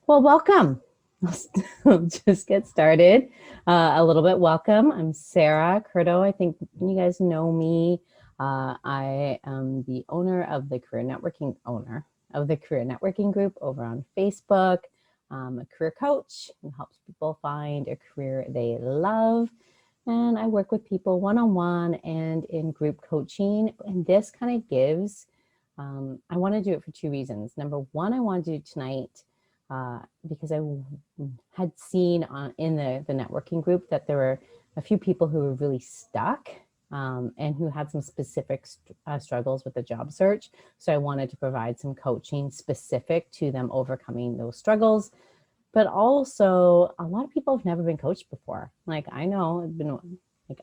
Well, welcome. I'll just get started. A little bit welcome. I'm Sarah Curto. I think you guys know me. I am the owner of the career networking group over on Facebook. I'm a career coach who helps people find a career they love. And I work with people one-on-one and in group coaching. And this kind of gives, I want to do it for two reasons. Number one, I want to do tonight because I had seen in the networking group that there were a few people who were really stuck and who had some specific struggles with the job search. So I wanted to provide some coaching specific to them overcoming those struggles. But also, a lot of people have never been coached before. Like I know,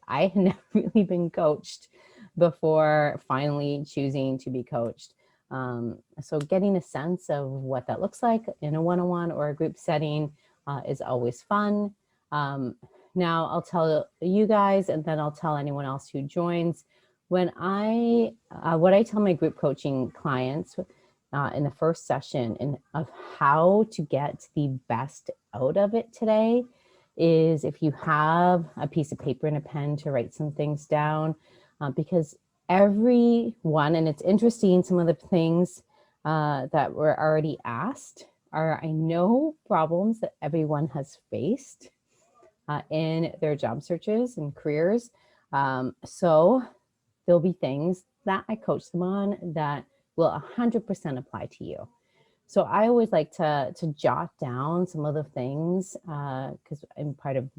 I had never really been coached before finally choosing to be coached. So getting a sense of what that looks like in a one-on-one or a group setting is always fun. Now I'll tell you guys, and then I'll tell anyone else who joins. What I tell my group coaching clients in the first session and of how to get the best out of it today is if you have a piece of paper and a pen to write some things down, because everyone, and it's interesting, some of the things that were already asked are, I know, problems that everyone has faced in their job searches and careers. So there'll be things that I coach them on that will 100% apply to you. So I always like to jot down some of the things because I'm part of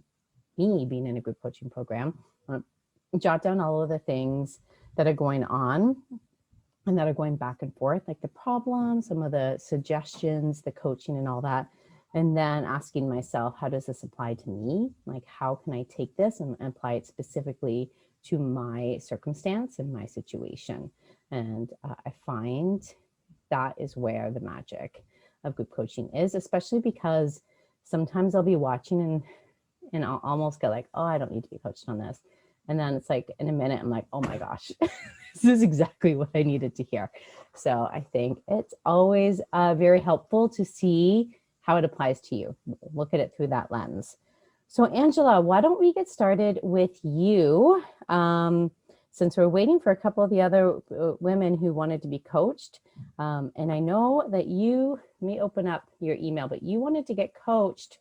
me being in a group coaching program. Jot down all of the things that are going on and that are going back and forth, like the problems, some of the suggestions, the coaching and all that. And then asking myself, how does this apply to me? Like, how can I take this and apply it specifically to my circumstance and my situation? And I find that is where the magic of group coaching is, especially because sometimes I'll be watching and I'll almost get like, oh, I don't need to be coached on this. And then it's like in a minute, I'm like, oh my gosh, this is exactly what I needed to hear. So I think it's always very helpful to see how it applies to you. Look at it through that lens. So Angela, why don't we get started with you? Since we're waiting for a couple of the other women who wanted to be coached. And I know that you, let me open up your email, but you wanted to get coached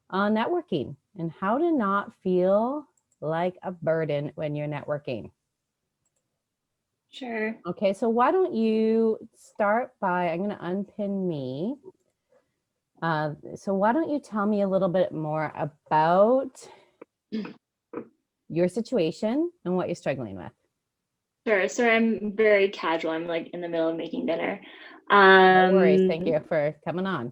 on networking and how to not feel like a burden when you're networking. Sure. Okay, so why don't you start by, I'm going to unpin me. So why don't you tell me a little bit more about your situation and what you're struggling with? Sure. So I'm very casual. I'm like in the middle of making dinner. No worries. Thank you for coming on.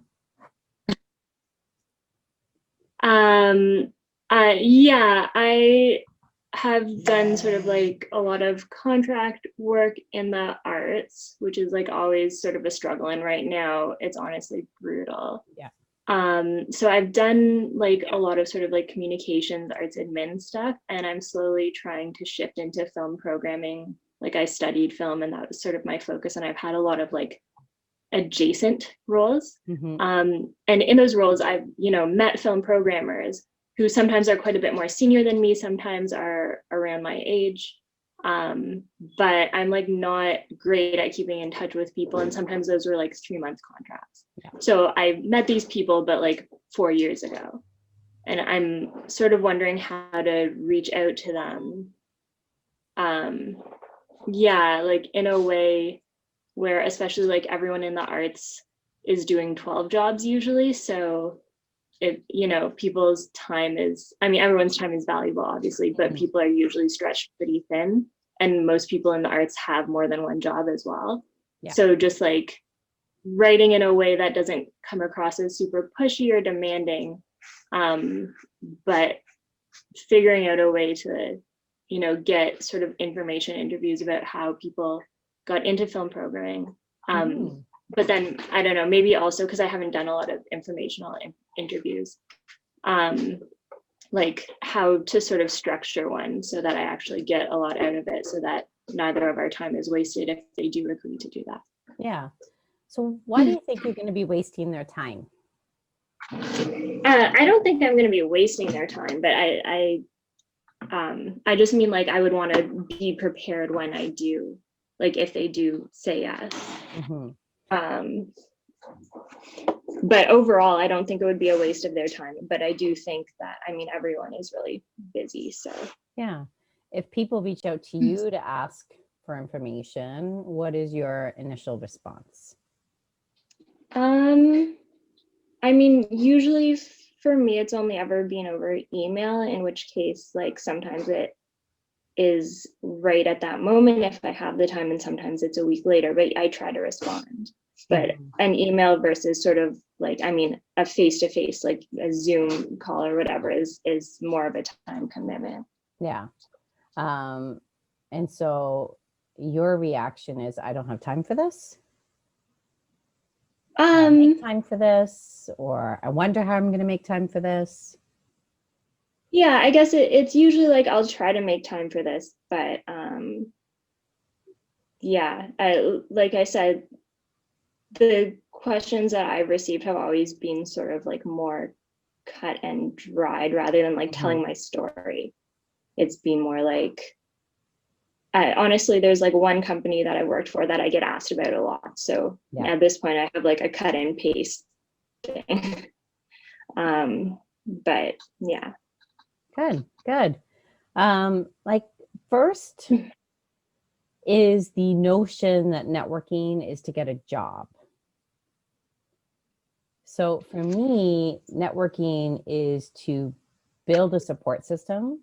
Um, yeah, I have done sort of like a lot of contract work in the arts, which is like always sort of a struggle. And right now it's honestly brutal. Yeah. So I've done like a lot of sort of like communications, arts admin stuff, and I'm slowly trying to shift into film programming. Like I studied film and that was sort of my focus. And I've had a lot of like adjacent roles. Mm-hmm. And in those roles, I've, met film programmers who sometimes are quite a bit more senior than me, sometimes are around my age. But I'm like not great at keeping in touch with people. And sometimes those were like 3-month contracts. Yeah. So I met these people, but like 4 years ago. And I'm sort of wondering how to reach out to them. Yeah, like in a way where especially like everyone in the arts is doing 12 jobs usually. So if, people's time is, I mean, everyone's time is valuable, obviously, but people are usually stretched pretty thin. And most people in the arts have more than one job as well. Yeah. So just like writing in a way that doesn't come across as super pushy or demanding, but figuring out a way to, get sort of information interviews about how people got into film programming. But then I don't know, maybe also because I haven't done a lot of informational interviews, like how to sort of structure one so that I actually get a lot out of it so that neither of our time is wasted if they do agree to do that. Yeah. So why do you think you're going to be wasting their time? I don't think I'm going to be wasting their time, but I just mean like I would want to be prepared when I do, like if they do say yes. Mm-hmm. Um, but overall, I don't think it would be a waste of their time. But I do think that, I mean, everyone is really busy. So, Yeah. If people reach out to you to ask for information, what is your initial response? um, I mean, usually for me, it's only ever been over email, in which case, like sometimes it is right at that moment if I have the time, and sometimes it's a week later, but I try to respond. But Mm-hmm. an email versus sort of like, I mean, a face-to-face, like a Zoom call or whatever is more of a time commitment. Yeah. And so your reaction is, I don't have time for this. Make Um, time for this, or I wonder how I'm going to make time for this. yeah, I guess it's usually like I'll try to make time for this, but yeah, like I said, the questions that I've received have always been sort of like more cut and dried rather than like Mm-hmm. telling my story. It's been more like, honestly, there's like one company that I worked for that I get asked about a lot. So Yeah. at this point, I have like a cut and paste thing. But yeah. Good. Good. Like first is the notion that networking is to get a job. So for me, networking is to build a support system,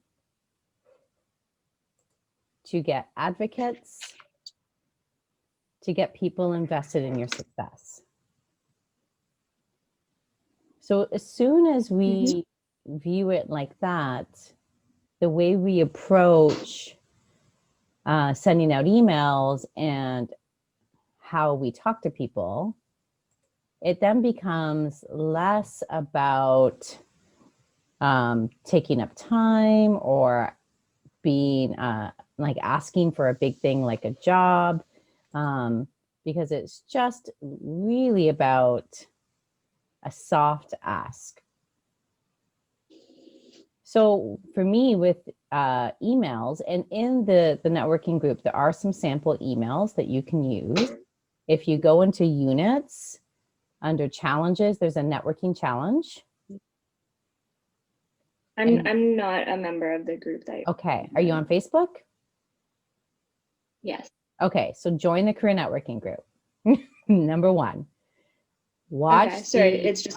to get advocates, to get people invested in your success. So as soon as Mhm. we view it like that, the way we approach sending out emails and how we talk to people, it then becomes less about taking up time or being like asking for a big thing like a job, because it's just really about a soft ask. So for me with emails, and in the networking group, there are some sample emails that you can use. If you go into units under challenges, there's a networking challenge. And I'm not a member of the group that okay, are you on Facebook? yes. Okay, so join the career networking group. Number one, Okay, watch sorry, the it's just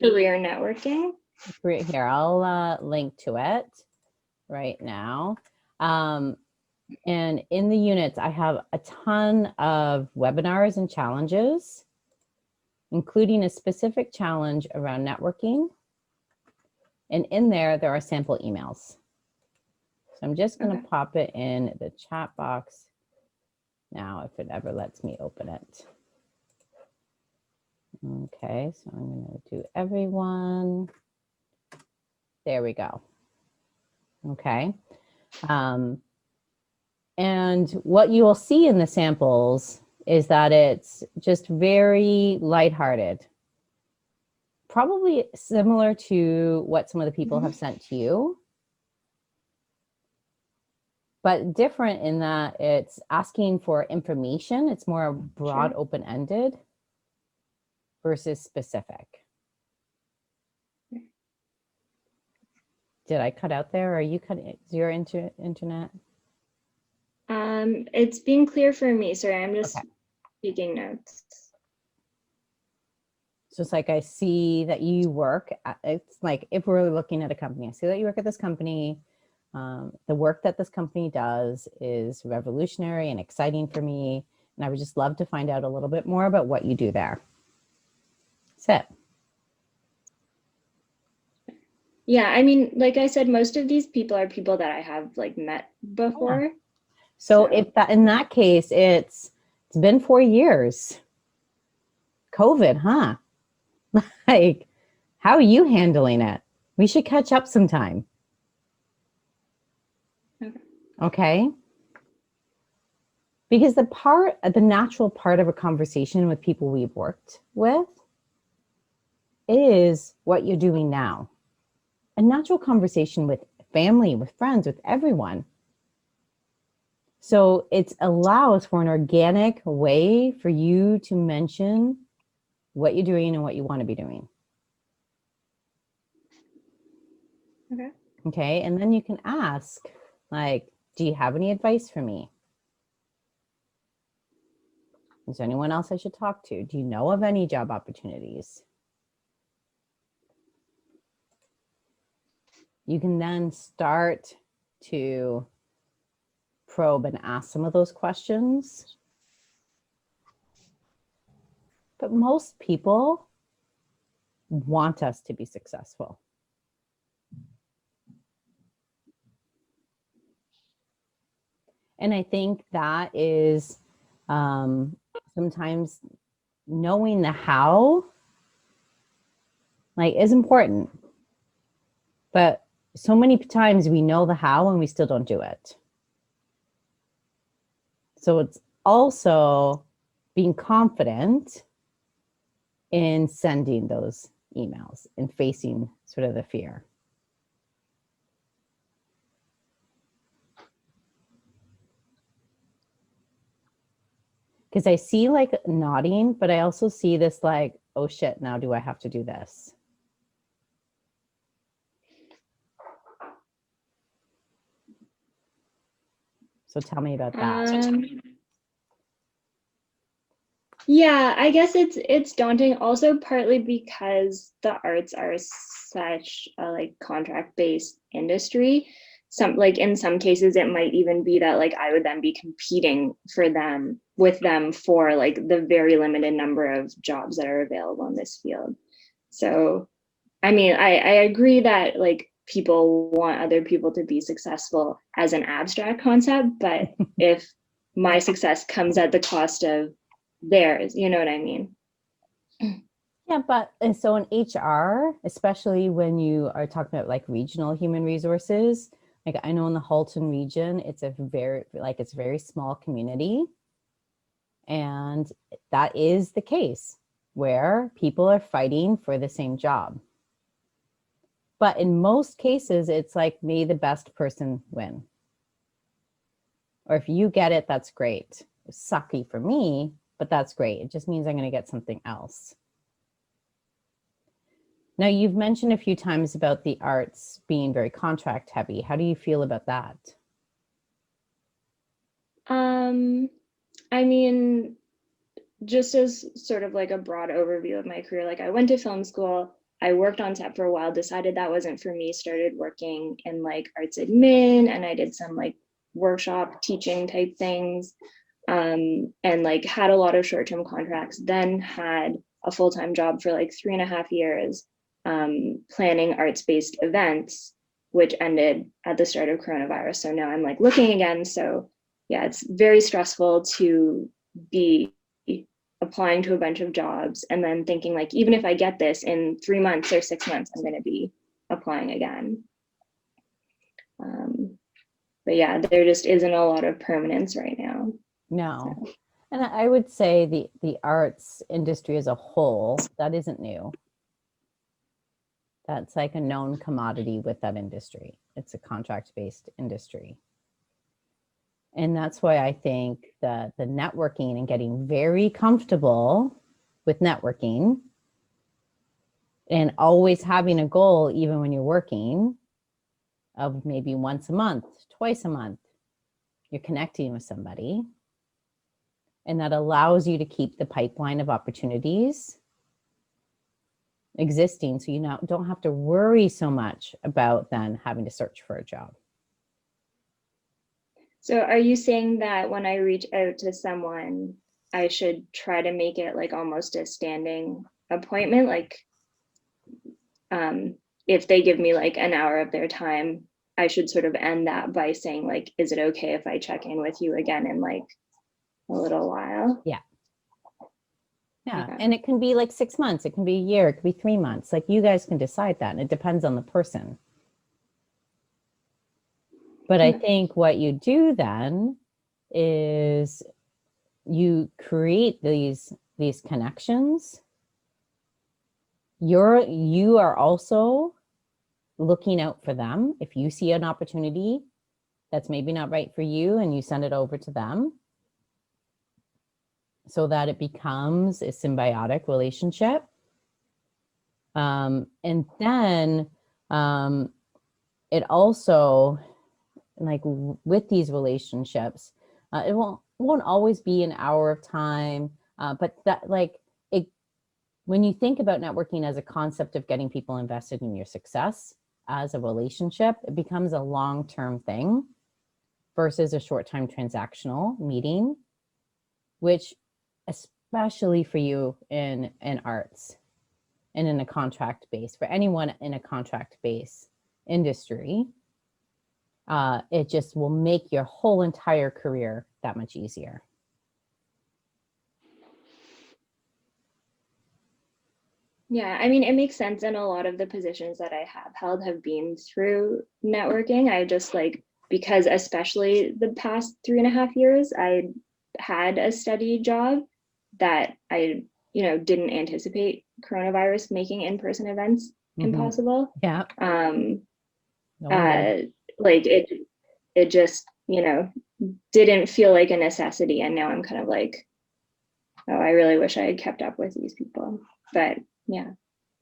career networking. career here. I'll link to it right now. Um, and in the units, I have a ton of webinars and challenges, including a specific challenge around networking. And in there, there are sample emails. So I'm just going to Okay. pop it in the chat box now, if it ever lets me open it. Okay, so I'm going to do everyone. There we go. Okay. And what you will see in the samples is that it's just very lighthearted, probably similar to what some of the people have sent to you, but different in that it's asking for information. It's more broad, Sure. open-ended versus specific. Did I cut out there? Or are you cutting? Is your internet? It's been clear for me. Sorry, I'm Okay. just taking notes. So it's like I see that you work. It's like if we're looking at a company, I see that you work at this company. The work that this company does is revolutionary and exciting for me. And I would just love to find out a little bit more about what you do there. That's it. Yeah, I mean, like I said, most of these people are people that I have like met Yeah. before. So So if that in that case, it's been 4 years. COVID, huh? Like, how are you handling it? We should catch up sometime. okay. Okay. Because the natural part of a conversation with people we've worked with is what you're doing now. A natural conversation with family, with friends, with everyone. So it allows for an organic way for you to mention what you're doing and what you want to be doing. Okay. Okay. And then you can ask, like, do you have any advice for me? Is there anyone else I should talk to? Do you know of any job opportunities? You can then start to probe and ask some of those questions. But most people want us to be successful. And I think that is sometimes knowing the how, like, is important. But so many times we know the how and we still don't do it. So it's also being confident in sending those emails and facing sort of the fear. Because I see like nodding, but I also see this like, oh shit, now do I have to do this? So tell me about that. Yeah, I guess it's daunting also partly because the arts are such a like contract-based industry. Some like in some cases it might even be that like I would then be competing for them with them for like the very limited number of jobs that are available in this field. So I mean, I agree that like people want other people to be successful as an abstract concept, but if my success comes at the cost of theirs, you know what I mean? Yeah, but so in HR, especially when you are talking about like regional human resources, like I know in the Halton region, it's a very small community. And that is the case where people are fighting for the same job. But in most cases, it's like, may the best person win. Or if you get it, that's great. It's sucky for me, but that's great. It just means I'm going to get something else. Now, you've mentioned a few times about the arts being very contract heavy. How do you feel about that? I mean, just as sort of like a broad overview of my career, like I went to film school, I worked on set for a while, decided that wasn't for me, started working in like arts admin, and I did some like workshop teaching type things, and like had a lot of short-term contracts, then had a full-time job for like 3.5 years, planning arts-based events, which ended at the start of coronavirus. So now I'm like looking again. So yeah, it's very stressful to be applying to a bunch of jobs and then thinking like, even if I get this in 3 months or 6 months, I'm going to be applying again. But yeah, there just isn't a lot of permanence right now. No. So. And I would say the arts industry as a whole, that isn't new. That's like a known commodity with that industry. It's a contract-based industry. And that's why I think that the networking and getting very comfortable with networking and always having a goal, even when you're working, of maybe once a month, twice a month, you're connecting with somebody. And that allows you to keep the pipeline of opportunities existing. So you don't have to worry so much about then having to search for a job. So are you saying that when I reach out to someone, I should try to make it like almost a standing appointment? Like if they give me like an hour of their time, I should sort of end that by saying like, is it okay if I check in with you again in like a little while? Yeah. Yeah. Okay. And it can be like 6 months, it can be a year, it could be 3 months. Like you guys can decide that. And it depends on the person. But I think what you do then is you create these connections. you are also looking out for them. If you see an opportunity that's maybe not right for you, and you send it over to them so that it becomes a symbiotic relationship. And then it also, like with these relationships, it won't always be an hour of time, but that, like, it, when you think about networking as a concept of getting people invested in your success as a relationship, it becomes a long-term thing versus a short-time transactional meeting, which, especially for you in arts and in a contract base, for anyone in a contract base industry, it just will make your whole entire career that much easier. Yeah, I mean, it makes sense. And a lot of the positions that I have held have been through networking. I just like, because especially the past 3.5 years, I had a steady job that I, didn't anticipate coronavirus making in-person events impossible. Yeah. No one did. Like it just, didn't feel like a necessity. And now I'm kind of like, oh, I really wish I had kept up with these people. But yeah,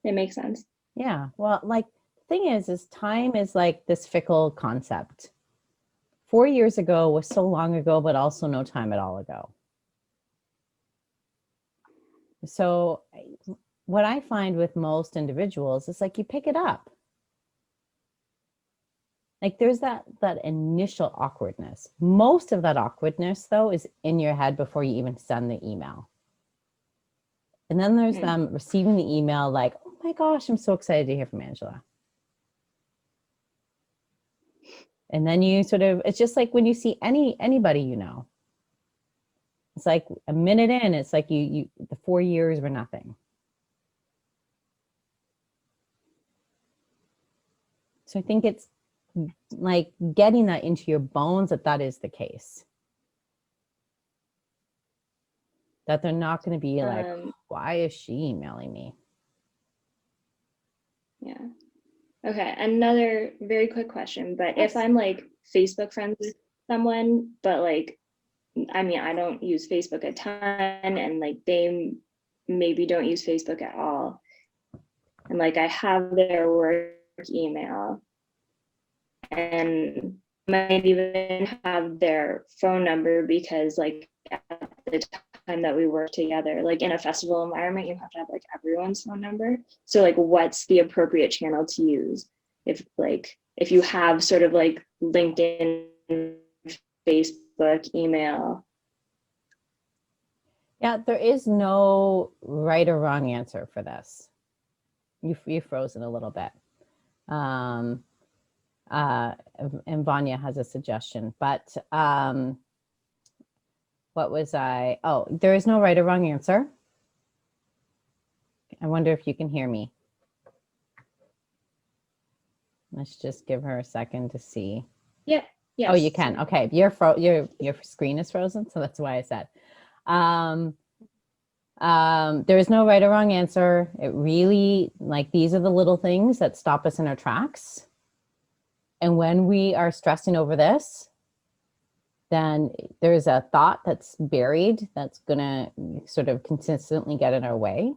it makes sense. Yeah. Well, like, the thing is time is like this fickle concept. 4 years ago was so long ago, but also no time at all ago. So what I find with most individuals is, like, you pick it up. Like, there's that initial awkwardness. Most of that awkwardness, though, is in your head before you even send the email. And then there's them receiving the email like, oh my gosh, I'm so excited to hear from Angela. And then you sort of, it's just like when you see anybody, it's like a minute in, it's like the 4 years were nothing. So I think it's like getting that into your bones that is the case. That they're not going to be like, why is she emailing me? Yeah. Okay. Another very quick question, but Yes. if I'm like Facebook friends with someone, but like, I mean, I don't use Facebook a ton, and like they maybe don't use Facebook at all, and like I have their work email and might even have their phone number, because like at the time that we work together, like in a festival environment, you have to have like everyone's phone number. So like, what's the appropriate channel to use if you have sort of like LinkedIn, Facebook, email? Yeah, there is no right or wrong answer for this. You've frozen a little bit. And Vanya has a suggestion, but what was I? Oh, there is no right or wrong answer. I wonder if you can hear me. Let's just give her a second to see. Yeah. Yes. Oh, you can. Okay, your screen is frozen, so that's why I said. There is no right or wrong answer. It really, like, these are the little things that stop us in our tracks. And when we are stressing over this, then there's a thought that's buried that's gonna sort of consistently get in our way.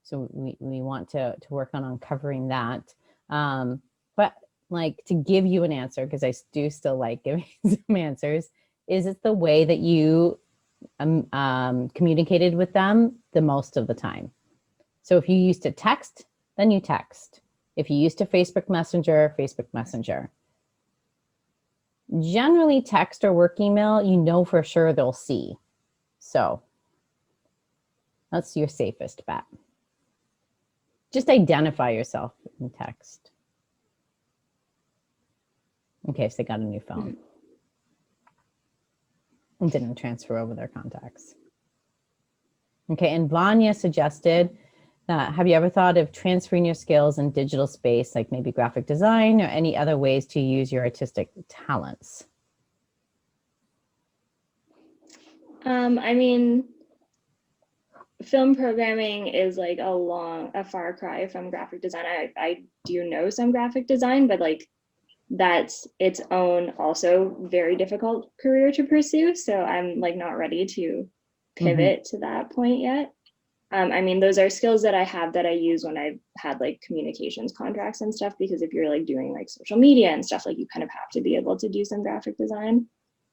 So we want to work on uncovering that. But like, to give you an answer, because I do still like giving some answers, is it the way that you communicated with them the most of the time. So if you used to text, then you text. If you used to Facebook Messenger, Facebook Messenger. Generally, text or work email, you know for sure they'll see. So that's your safest bet. Just identify yourself in text in case they got a new phone and didn't transfer over their contacts. Okay, and Vanya suggested, have you ever thought of transferring your skills in digital space, like maybe graphic design or any other ways to use your artistic talents? I mean, film programming is like a far cry from graphic design. I do know some graphic design, but like that's its own also very difficult career to pursue. So I'm like not ready to pivot to that point yet. I mean, those are skills that I have that I use when I've had like communications contracts and stuff, because if you're like doing like social media and stuff, like you kind of have to be able to do some graphic design.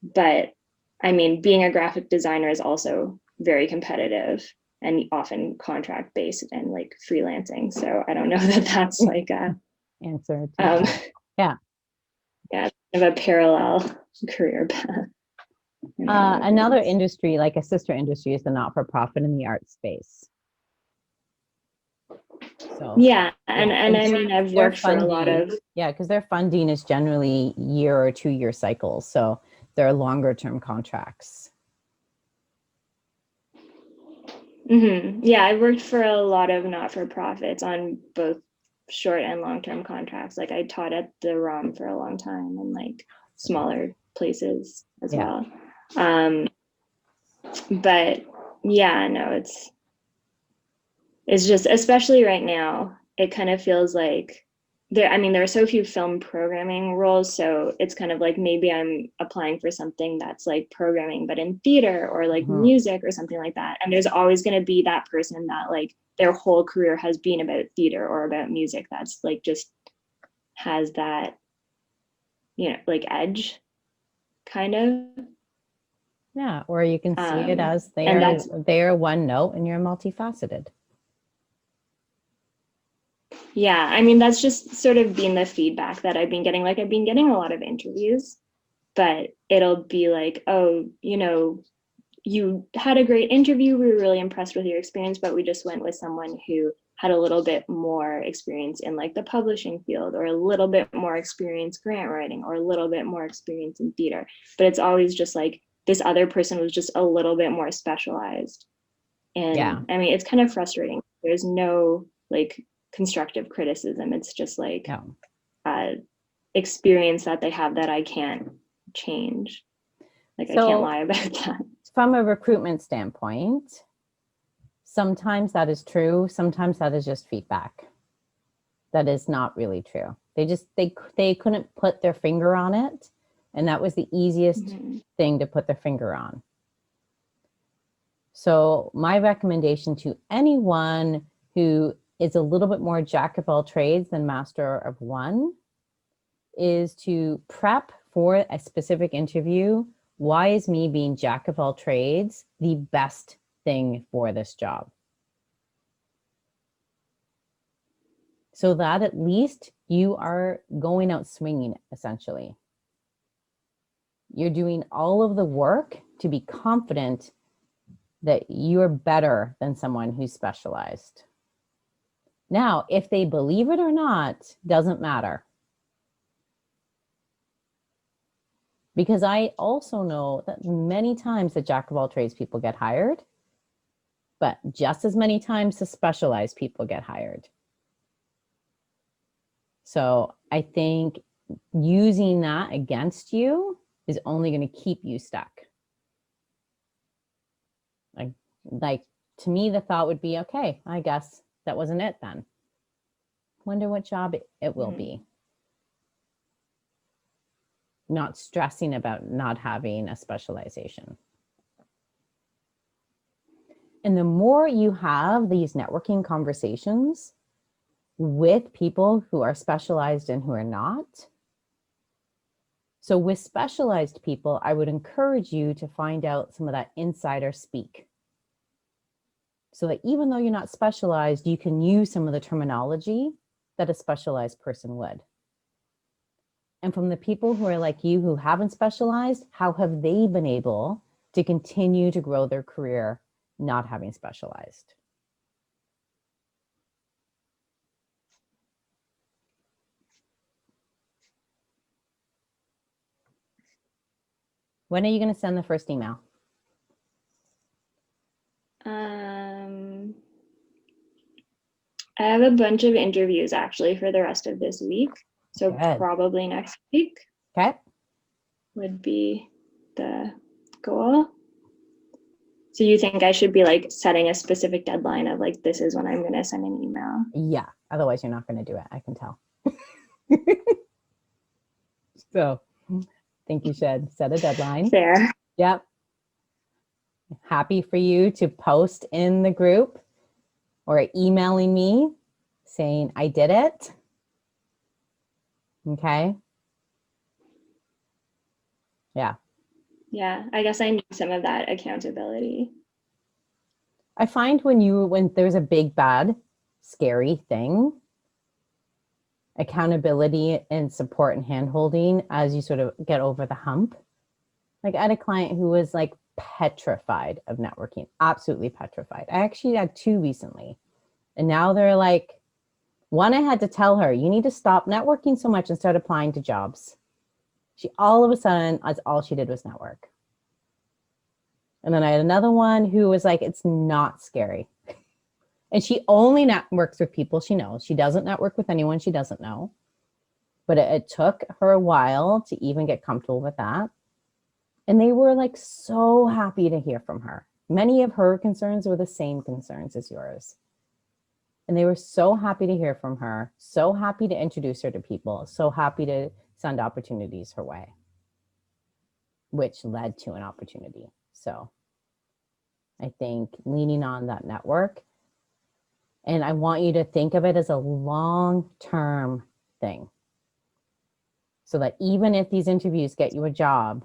But I mean, being a graphic designer is also very competitive and often contract based and like freelancing. So I don't know that that's like a answer to um, that. Yeah. yeah, kind of a parallel career path. Another industry, like a sister industry, is the not-for-profit in the art space. So yeah, and I their- mean, I've their worked for a lot funding, of because their funding is generally year or 2-year cycles. So they're longer term contracts. Yeah, I worked for a lot of not-for-profits on both short and long-term contracts. Like I taught at the ROM for a long time and like smaller places as well. But yeah, no, it's just, especially right now, it kind of feels like I mean, there are so few film programming roles, so it's kind of like maybe I'm applying for something that's like programming, but in theater or like music or something like that. And there's always going to be that person that like their whole career has been about theater or about music. That's like just has that, like edge kind of. Yeah, or you can see it as And they're one note and you're multifaceted. yeah, I mean, that's just sort of been the feedback that I've been getting. Like I've been getting a lot of interviews, but it'll be like, oh, you had a great interview. We were really impressed with your experience, but we just went with someone who had a little bit more experience in like the publishing field, or a little bit more experience grant writing, or a little bit more experience in theater. But it's always just like this other person was just a little bit more specialized. And I mean, it's kind of frustrating. There's no like constructive criticism. It's just like experience that they have that I can't change. Like I can't lie about that. From a recruitment standpoint, sometimes that is true. Sometimes that is just feedback. That is not really true. They couldn't put their finger on it. And that was the easiest thing to put their finger on. So my recommendation to anyone who is a little bit more jack of all trades than master of one is to prep for a specific interview. Why is me being jack of all trades the best thing for this job? So that at least you are going out swinging, essentially. You're doing all of the work to be confident that you're better than someone who's specialized. Now, if they believe it or not, doesn't matter. Because I also know that many times the jack of all trades people get hired, but just as many times the specialized people get hired. So I think using that against you is only going to keep you stuck. Like to me, the thought would be, okay, I guess that wasn't it then. Wonder what job it will be. Not stressing about not having a specialization. And the more you have these networking conversations with people who are specialized and who are not. So with specialized people, I would encourage you to find out some of that insider speak. So that even though you're not specialized, you can use some of the terminology that a specialized person would. And from the people who are like you, who haven't specialized, how have they been able to continue to grow their career not having specialized? When are you going to send the first email? I have a bunch of interviews actually for the rest of this week. So probably next week. Okay. Would be the goal. So you think I should be like setting a specific deadline of like, this is when I'm going to send an email? Yeah. Otherwise, you're not going to do it. I can tell. So I think you should set a deadline. Fair. Yep. Happy for you to post in the group or emailing me saying I did it. Okay. Yeah. Yeah, I guess I need some of that accountability. I find when there's a big, bad, scary thing, accountability and support and handholding as you sort of get over the hump. Like I had a client who was like petrified of networking, absolutely petrified. I actually had 2 recently. And now they're like, one, I had to tell her, you need to stop networking so much and start applying to jobs. She all of a sudden, that's all she did was network. And then I had another one who was like, it's not scary. And she only networks with people she knows. She doesn't network with anyone she doesn't know. But it took her a while to even get comfortable with that. And they were like so happy to hear from her. Many of her concerns were the same concerns as yours. And they were so happy to hear from her, so happy to introduce her to people, so happy to send opportunities her way, which led to an opportunity. So I think leaning on that network, and I want you to think of it as a long-term thing. So that even if these interviews get you a job,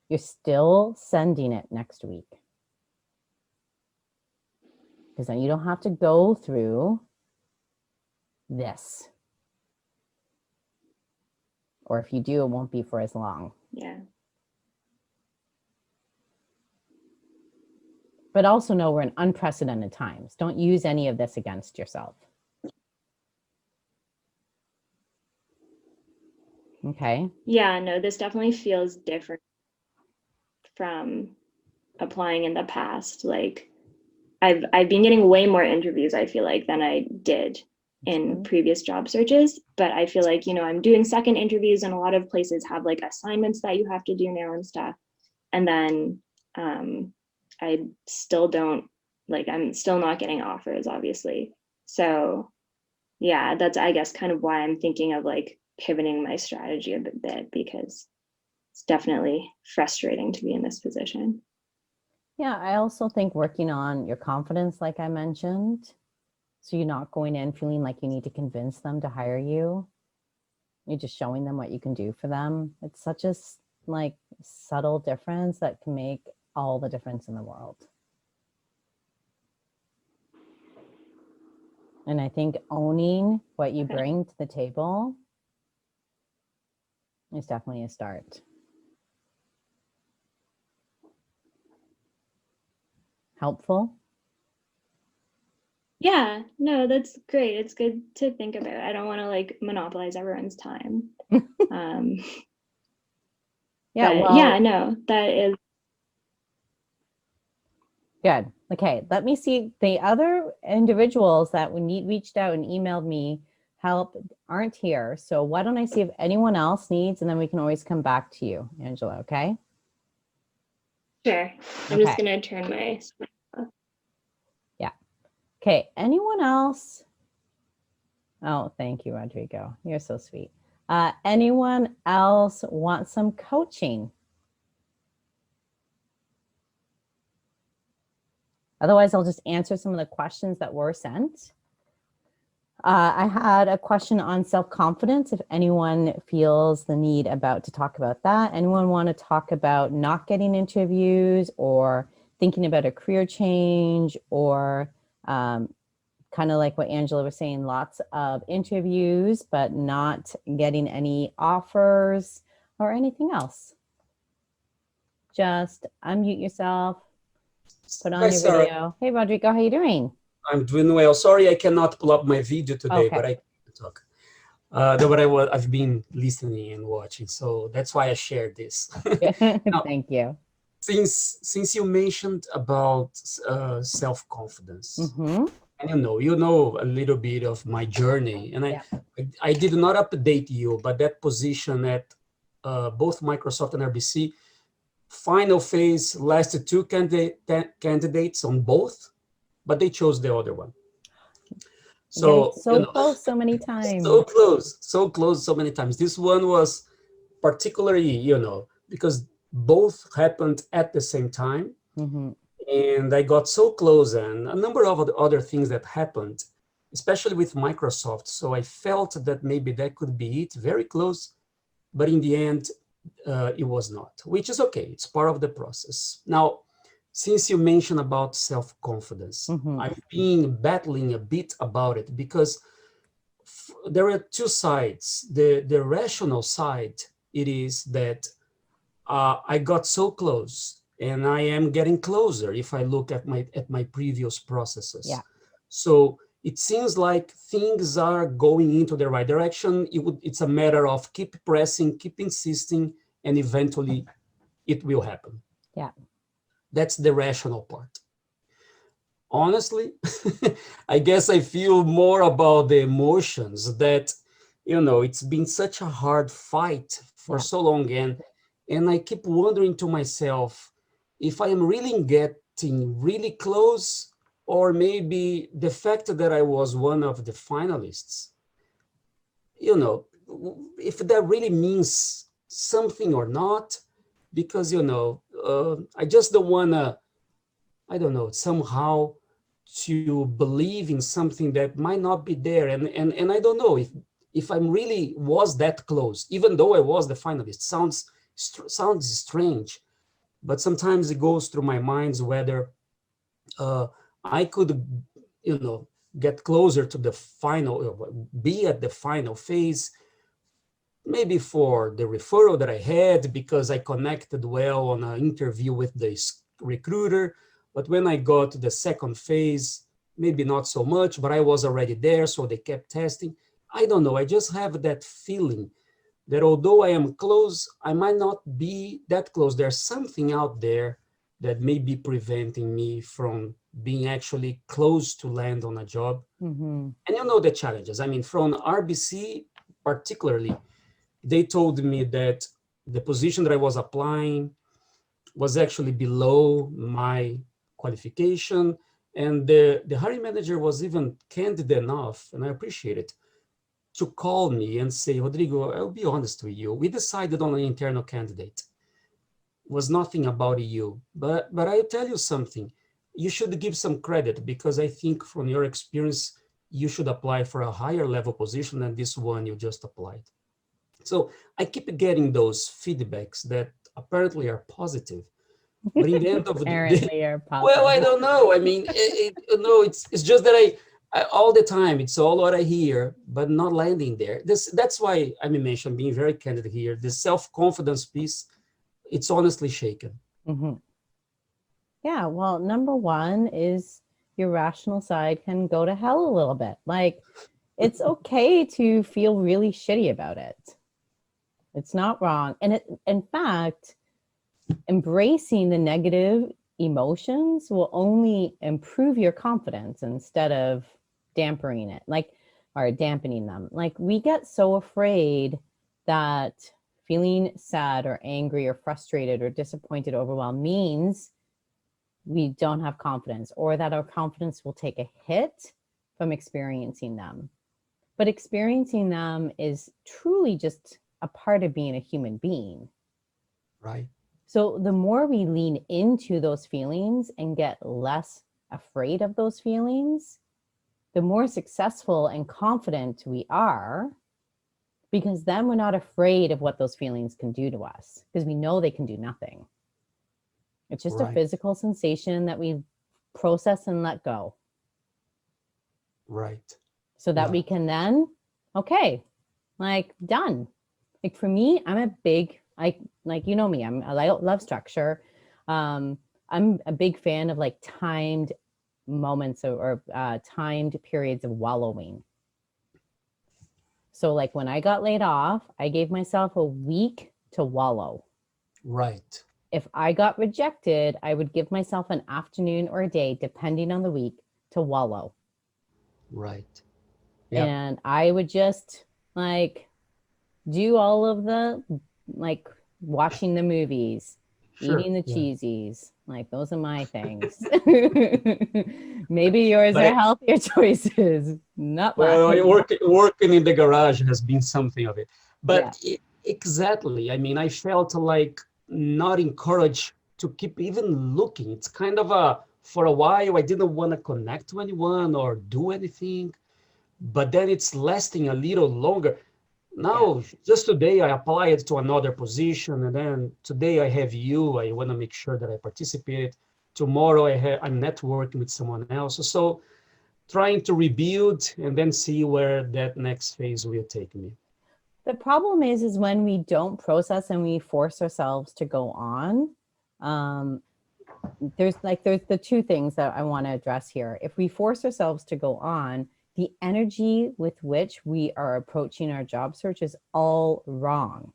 you're still sending it next week. Because then you don't have to go through this. Or if you do, it won't be for as long. Yeah. But also know we're in unprecedented times. Don't use any of this against yourself. Okay. Yeah, no, this definitely feels different from applying in the past. Like I've been getting way more interviews, I feel like, than I did in previous job searches. But I feel like, I'm doing second interviews, and a lot of places have like assignments that you have to do now and stuff. And then I still don't, like, I'm still not getting offers, obviously. So yeah, that's, I guess, kind of why I'm thinking of like pivoting my strategy a bit, because it's definitely frustrating to be in this position. Yeah, I also think working on your confidence, like I mentioned, so you're not going in feeling like you need to convince them to hire you. You're just showing them what you can do for them. It's such a like subtle difference that can make all the difference in the world. And I think owning what you bring to the table is definitely a start. Helpful? Yeah, no, that's great. It's good to think about. I don't want to like monopolize everyone's time. Yeah, but well, yeah, no, that is good. Okay, let me see. The other individuals that reached out and emailed me help aren't here. So why don't I see if anyone else needs, and then we can always come back to you, Angela, okay? sure. I'm just gonna turn my off. Yeah. Okay, anyone else? Oh, thank you, Rodrigo. You're so sweet. Anyone else want some coaching? Otherwise, I'll just answer some of the questions that were sent. I had a question on self-confidence. If anyone feels the need to talk about that. Anyone want to talk about not getting interviews or thinking about a career change, or kind of like what Angela was saying, lots of interviews, but not getting any offers or anything else? Just unmute yourself, put on Hi, your Sarah. video. Hey, Rodrigo, how you doing? I'm doing well. Sorry, I cannot pull up my video today, Okay. but I can talk. I've been listening and watching, so that's why I shared this. Now, Thank you. since you mentioned about self-confidence, Mm-hmm. and you know a little bit of my journey, and Yeah. I did not update you, but that position at both Microsoft and RBC, final phase lasted two candidates on both, but they chose the other one. Getting So, so close so many times. so close so many times. This one was particularly, because both happened at the same time. Mm-hmm. And I got so close, and a number of other things that happened, especially with Microsoft. So I felt that maybe that could be it, very close, but in the end, it was not, which is okay. It's part of the process. Now, since you mentioned about self-confidence, Mm-hmm. I've been battling a bit about it because there are two sides. The rational side, it is that I got so close, and I am getting closer if I look at my previous processes. Yeah. So it seems like things are going into the right direction. It's a matter of keep pressing, keep insisting, and eventually it will happen. Yeah. That's the rational part. Honestly, I guess I feel more about the emotions that, it's been such a hard fight for Yeah. so long. And I keep wondering to myself if I am really getting really close, or maybe the fact that I was one of the finalists, you know, if that really means something or not, because, I just don't want to, I don't know, somehow to believe in something that might not be there. And I don't know if I'm really was that close, even though I was the finalist. Sounds strange, but sometimes it goes through my minds whether I could, get closer to the final, be at the final phase, maybe for the referral that I had because I connected well on an interview with the recruiter. But when I got to the second phase, maybe not so much, but I was already there, so they kept testing. I don't know. I just have that feeling that although I am close, I might not be that close. There's something out there that may be preventing me from being actually close to land on a job. Mm-hmm. And the challenges. I mean, from RBC particularly, they told me that the position that I was applying was actually below my qualification. And the hiring manager was even candid enough, and I appreciate it, to call me and say, Rodrigo, I'll be honest with you. We decided on an internal candidate. It was nothing about you. But I'll tell you something. You should give some credit because I think from your experience, you should apply for a higher level position than this one you just applied. So I keep getting those feedbacks that apparently are positive, but in the end of the day, Apparently, are well, I positive. don't know. I mean, it's just that I all the time it's all what I hear, but not landing there. That's why I mentioned being very candid here. The self-confidence piece, it's honestly shaken. Mm-hmm. Yeah. Well, number one is your rational side can go to hell a little bit. Like, it's okay to feel really shitty about it. It's not wrong. And in fact, embracing the negative emotions will only improve your confidence instead of dampening it, like, or dampening them. Like, we get so afraid that feeling sad or angry or frustrated or disappointed, overwhelmed means we don't have confidence, or that our confidence will take a hit from experiencing them. But experiencing them is truly just a part of being a human being. Right. So the more we lean into those feelings and get less afraid of those feelings, the more successful and confident we are, because then we're not afraid of what those feelings can do to us, because we know they can do nothing. It's just a Right. physical sensation that we process and let go, Right. so that Yeah. we can then, okay, like, done. Like, for me, I'm a big, like, you know me, I love structure. I'm a big fan of like timed moments or timed periods of wallowing. So like when I got laid off, I gave myself a week to wallow. Right. If I got rejected, I would give myself an afternoon or a day, depending on the week, to wallow. Right. Yeah. And I would just like do all of the, like, watching the movies, Sure. eating the Yeah. cheesies. Like those are my things. Maybe yours But are healthier choices, not well, mine. working in the garage has been something of it. Yeah. But exactly, I mean, I felt like not encouraged to keep even looking. It's kind of for a while, I didn't want to connect to anyone or do anything, but then it's lasting a little longer. Yeah. Now, just today, I applied to another position, and then today I have you. I want to make sure that I participate. Tomorrow, I'm networking with someone else. So trying to rebuild and then see where that next phase will take me. The problem is when we don't process and we force ourselves to go on. Um, there's the two things that I want to address here. If we force ourselves to go on, the energy with which we are approaching our job search is all wrong.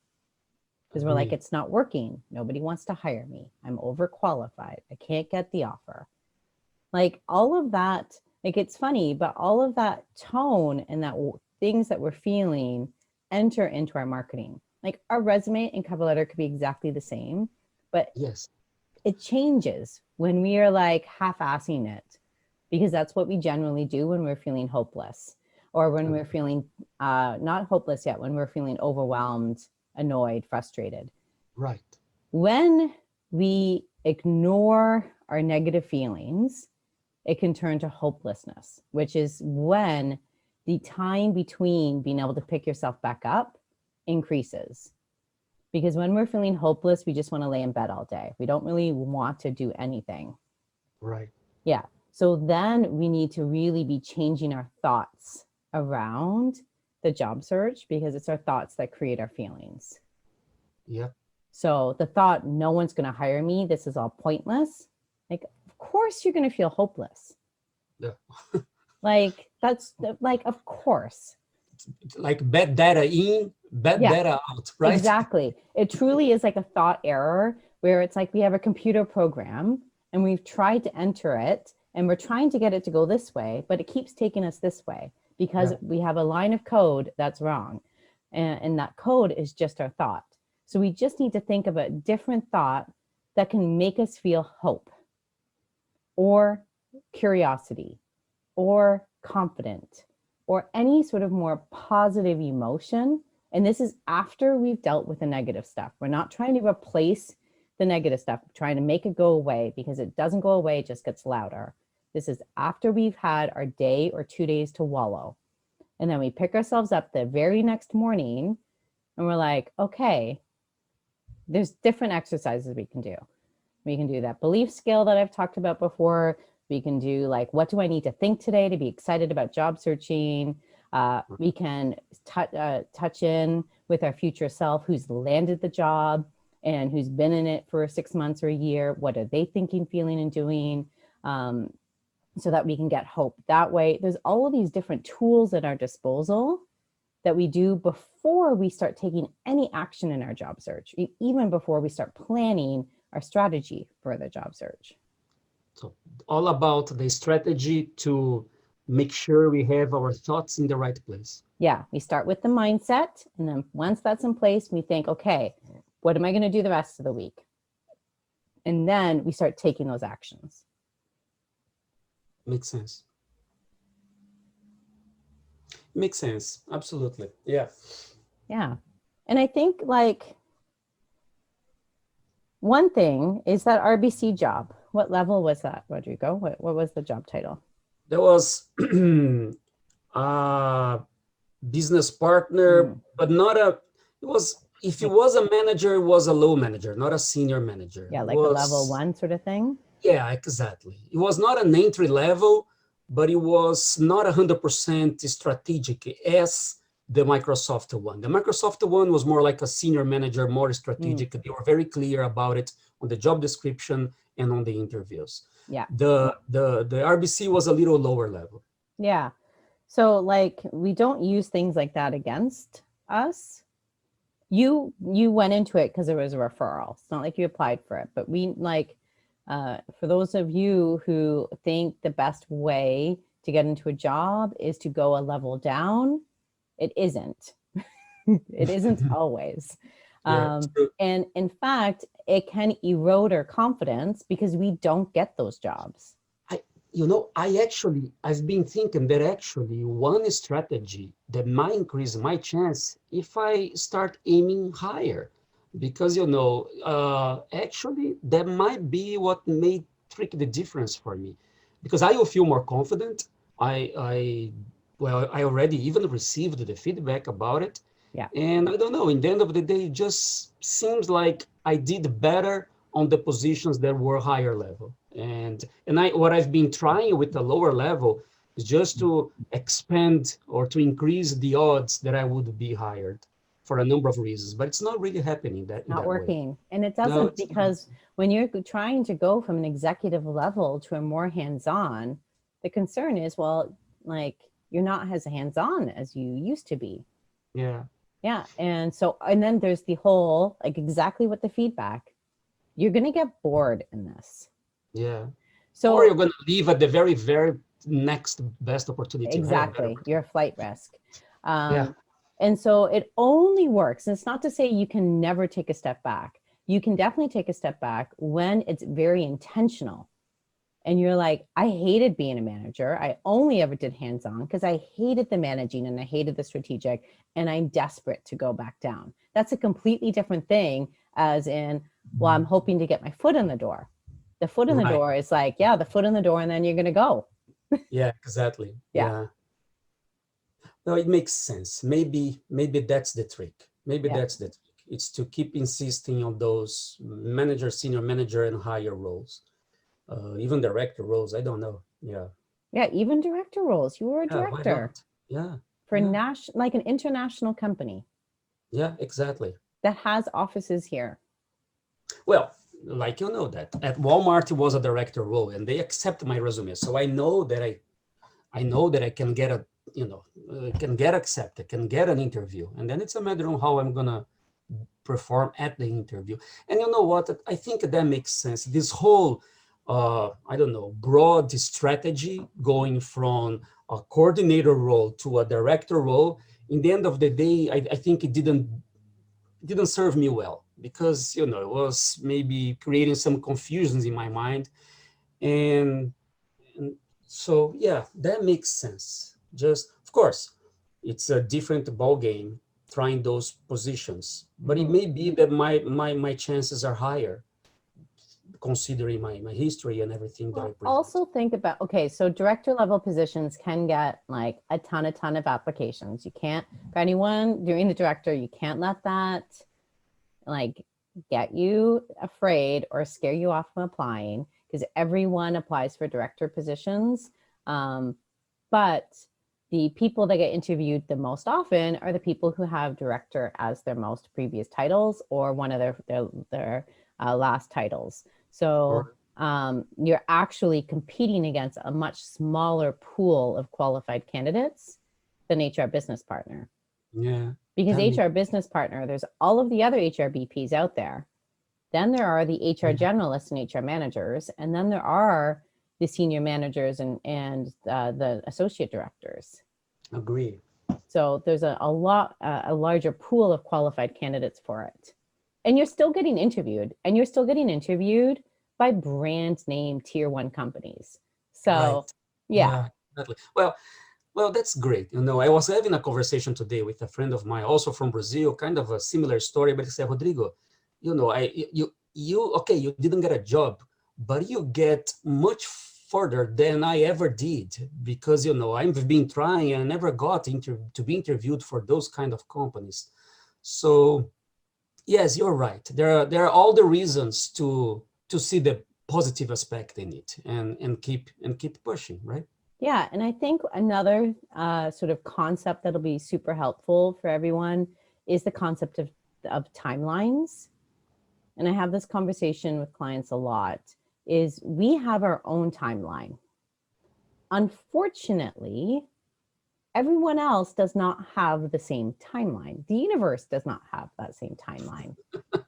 Because we're like, Agree. it's not working. Nobody wants to hire me. I'm overqualified. I can't get the offer. Like all of that, like it's funny, but all of that tone and that things that we're feeling enter into our marketing. Like our resume and cover letter could be exactly the same, but Yes. it changes when we are like half-assing it, because that's what we generally do when we're feeling hopeless, or when we're feeling not hopeless yet, when we're feeling overwhelmed, annoyed, frustrated. Right. When we ignore our negative feelings, it can turn to hopelessness, which is when the time between being able to pick yourself back up increases. Because when we're feeling hopeless, we just want to lay in bed all day. We don't really want to do anything. Right. Yeah. So then we need to really be changing our thoughts around the job search, because it's our thoughts that create our feelings. Yeah. So the thought, no one's going to hire me, this is all pointless. Like, of course you're going to feel hopeless. Yeah. Like, that's like, of course. Like bad data in, bad Yeah, data out, right? exactly. It truly is like a thought error where it's like we have a computer program and we've tried to enter it and we're trying to get it to go this way, but it keeps taking us this way because Yeah. we have a line of code that's wrong. And that code is just our thought. So we just need to think of a different thought that can make us feel hope or curiosity or confident or any sort of more positive emotion. And this is after we've dealt with the negative stuff. We're not trying to replace the negative stuff, trying to make it go away, because it doesn't go away, it just gets louder. This is after we've had our day or 2 days to wallow. And then we pick ourselves up the very next morning and we're like, okay, there's different exercises we can do. We can do that belief scale that I've talked about before. We can do like, what do I need to think today to be excited about job searching? We can touch in with our future self who's landed the job and who's been in it for 6 months or a year. What are they thinking, feeling, and doing? So that we can get hope that way. There's all of these different tools at our disposal that we do before we start taking any action in our job search, even before we start planning our strategy for the job search. So all about the strategy to make sure we have our thoughts in the right place. Yeah, we start with the mindset. And then once that's in place, we think, okay, what am I going to do the rest of the week? And then we start taking those actions. Makes sense. Makes sense. Absolutely. Yeah. Yeah. And I think like one thing is that RBC job. What level was that, Rodrigo? What was the job title? There was a business partner, but not a, it was, if it was a manager, it was a low manager, not a senior manager. Yeah, It like a level was, 1 sort of thing. yeah, exactly. It was not an entry level, but it was not 100% strategic as the Microsoft one. The Microsoft one was more like a senior manager, more strategic. They were very clear about it on the job description and on the interviews. Yeah. The RBC was a little lower level. Yeah. So like we don't use things like that against us. You went into it because it was a referral. It's not like you applied for it, but we like for those of you who think the best way to get into a job is to go a level down, it isn't. It isn't always. Yeah. True. And in fact, it can erode our confidence because we don't get those jobs. I, I've been thinking that actually one strategy that might increase my chance if I start aiming higher, because actually that might be what may trick the difference for me, because I will feel more confident. I already even received the feedback about it, Yeah. and I don't know. In the end of the day, it just seems like I did better on the positions that were higher level. And what I've been trying with the lower level is just to expand or to increase the odds that I would be hired for a number of reasons. But it's not really happening in Not that way. working. And it No, doesn't it's not. because when you're trying to go from an executive level to a more hands-on, the concern is, well, like you're not as hands-on as you used to be. Yeah, Yeah. And so, and then there's the whole, like exactly what the feedback, you're going to get bored in this. yeah. Or So you're going to leave at the very, very next best opportunity, right? A better exactly, you're a opportunity. flight risk. Yeah, And so it only works. And it's not to say you can never take a step back. You can definitely take a step back when it's very intentional. And you're like, I hated being a manager. I only ever did hands on because I hated the managing and I hated the strategic, and I'm desperate to go back down. That's a completely different thing, as in, well, I'm hoping to get my foot in the door. The foot in the right. door is like, yeah, the foot in the door, and then you're going to go. Yeah, exactly. Yeah. Yeah. No, it makes sense. Maybe that's the trick. Maybe Yeah. that's the trick. It's to keep insisting on those manager, senior manager, and higher roles, even director roles. I don't know. Yeah, Yeah. Even director roles. You were a yeah. Why director not? Yeah, for yeah, like an international company yeah. Exactly. that has offices here. Well, like that at Walmart it was a director role, and they accept my resume, so I know that I can get can get accepted, can get an interview, and then it's a matter of how I'm gonna perform at the interview. And you know what? I think that makes sense. This whole, I don't know, broad strategy going from a coordinator role to a director role. In the end of the day, I think it didn't serve me well, because it was maybe creating some confusions in my mind, and and so, yeah, that makes sense. Just, of course, it's a different ball game trying those positions, but it Mhm. may be that my chances are higher considering my history and everything that I Well, present. also think about, okay, so director level positions can get like a ton of applications. You can't, for anyone doing the director, you can't let that like get you afraid or scare you off from applying, because everyone applies for director positions. But the people that get interviewed the most often are the people who have director as their most previous titles or one of their last titles. So Or, you're actually competing against a much smaller pool of qualified candidates than HR business partner. yeah, Because that makes HR business partner, there's all of the other HR BPs out there. Then there are the HR yeah, generalists and HR managers, and then there are the senior managers and the associate directors. agree. So there's a larger pool of qualified candidates for it. And you're still getting interviewed, and you're still getting interviewed by brand name tier one companies. Right. So yeah, Yeah, exactly. Well, that's great. I was having a conversation today with a friend of mine, also from Brazil, kind of a similar story, but he said, Rodrigo, okay, you didn't get a job, but you get much further than I ever did, because, I've been trying and I never got to be interviewed for those kind of companies. So yes, you're right. There are all the reasons to see the positive aspect in it, and keep pushing, right? yeah. And I think another sort of concept that'll be super helpful for everyone is the concept of timelines. And I have this conversation with clients a lot, is we have our own timeline. Unfortunately, everyone else does not have the same timeline. The universe does not have that same timeline.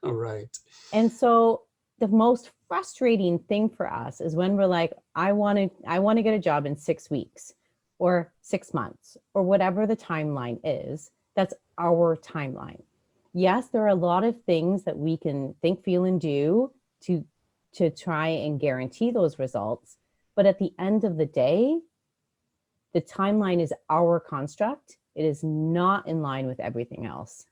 All right. And so the most frustrating thing for us is when we're like, I want to get a job in 6 weeks or 6 months or whatever the timeline is. That's our timeline. yes, there are a lot of things that we can think, feel, and do to try and guarantee those results. But at the end of the day, the timeline is our construct. It is not in line with everything else.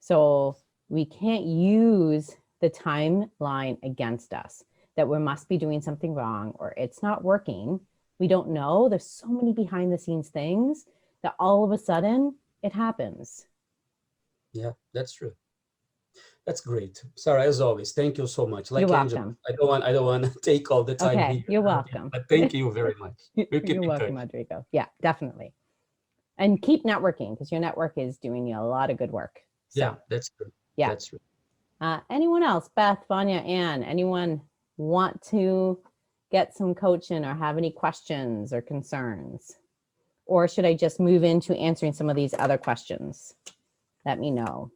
So we can't use the timeline against us, that we must be doing something wrong or it's not working. We don't know. There's so many behind the scenes things that all of a sudden it happens. Yeah, that's true. That's great. Sarah, as always, thank you so much. You're Like Angela, welcome. I don't want to take all the time Okay, here, you're welcome. but thank you very much. We'll keep You're in welcome, touch. Rodrigo. Yeah, definitely. And keep networking, because your network is doing you a lot of good work. Yeah, So that's true. yeah. That's true. Anyone else? Beth, Vanya, Ann, anyone want to get some coaching or have any questions or concerns? Or should I just move into answering some of these other questions? Let me know.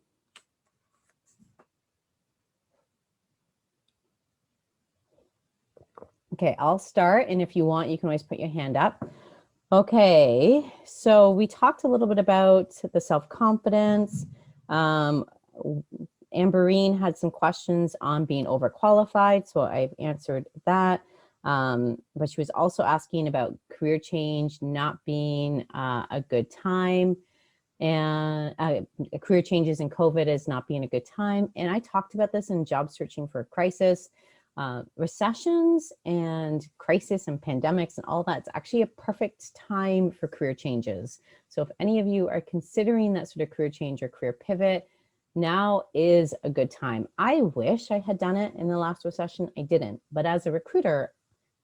Okay, I'll start. And if you want, you can always put your hand up. Okay, so we talked a little bit about the self-confidence. Amberine had some questions on being overqualified, so I've answered that. But she was also asking about career change not being a good time, and career changes in COVID as not being a good time. And I talked about this in Job Searching for a Crisis. Recessions and crisis and pandemics and all that, it's actually a perfect time for career changes. So if any of you are considering that sort of career change or career pivot, now is a good time. I wish I had done it in the last recession. I didn't. But as a recruiter,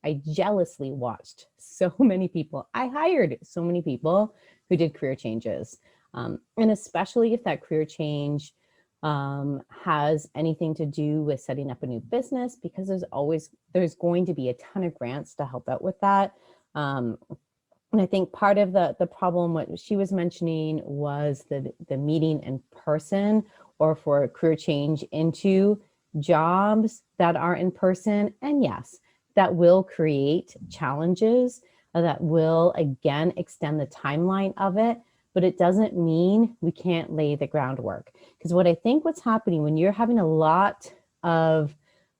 I jealously watched so many people. I hired so many people who did career changes. And especially if that career change has anything to do with setting up a new business, because there's going to be a ton of grants to help out with that. And I think part of the problem, what she was mentioning, was the meeting in person, or for a career change into jobs that are in person. And yes, that will create challenges that will again extend the timeline of it. But it doesn't mean we can't lay the groundwork. Because what I think what's happening when you're having a lot of,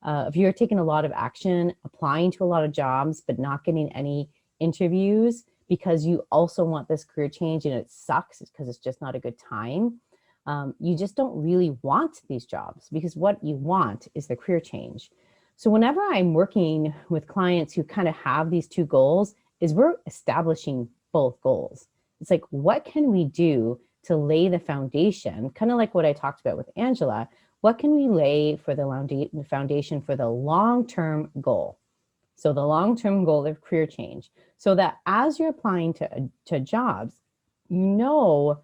if you're taking a lot of action, applying to a lot of jobs, but not getting any interviews because you also want this career change and it sucks because it's just not a good time, you just don't really want these jobs, because what you want is the career change. So whenever I'm working with clients who kind of have these two goals, is we're establishing both goals. It's like, what can we do to lay the foundation, kind of like what I talked about with Angela? What can we lay for the foundation for the long-term goal? So the long-term goal of career change, so that as you're applying to jobs, you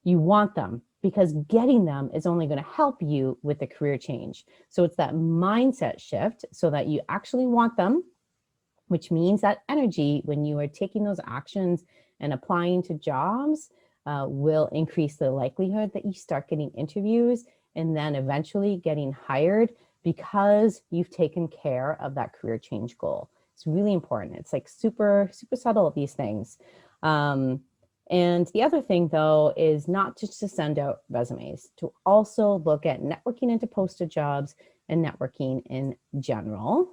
want them, because getting them is only going to help you with the career change. So it's that mindset shift so that you actually want them, which means that energy, when you are taking those actions and applying to jobs, will increase the likelihood that you start getting interviews and then eventually getting hired, because you've taken care of that career change goal. It's really important. It's like super, super subtle, these things. And the other thing, though, is not just to send out resumes, to also look at networking into posted jobs and networking in general.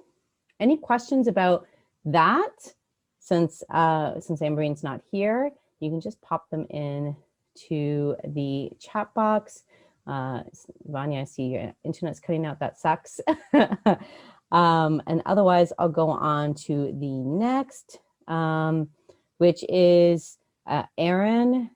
Any questions about that? Since Amberine's not here, you can just pop them in to the chat box. Vanya, I see your internet's cutting out. That sucks. And otherwise, I'll go on to the next, which is Aaron,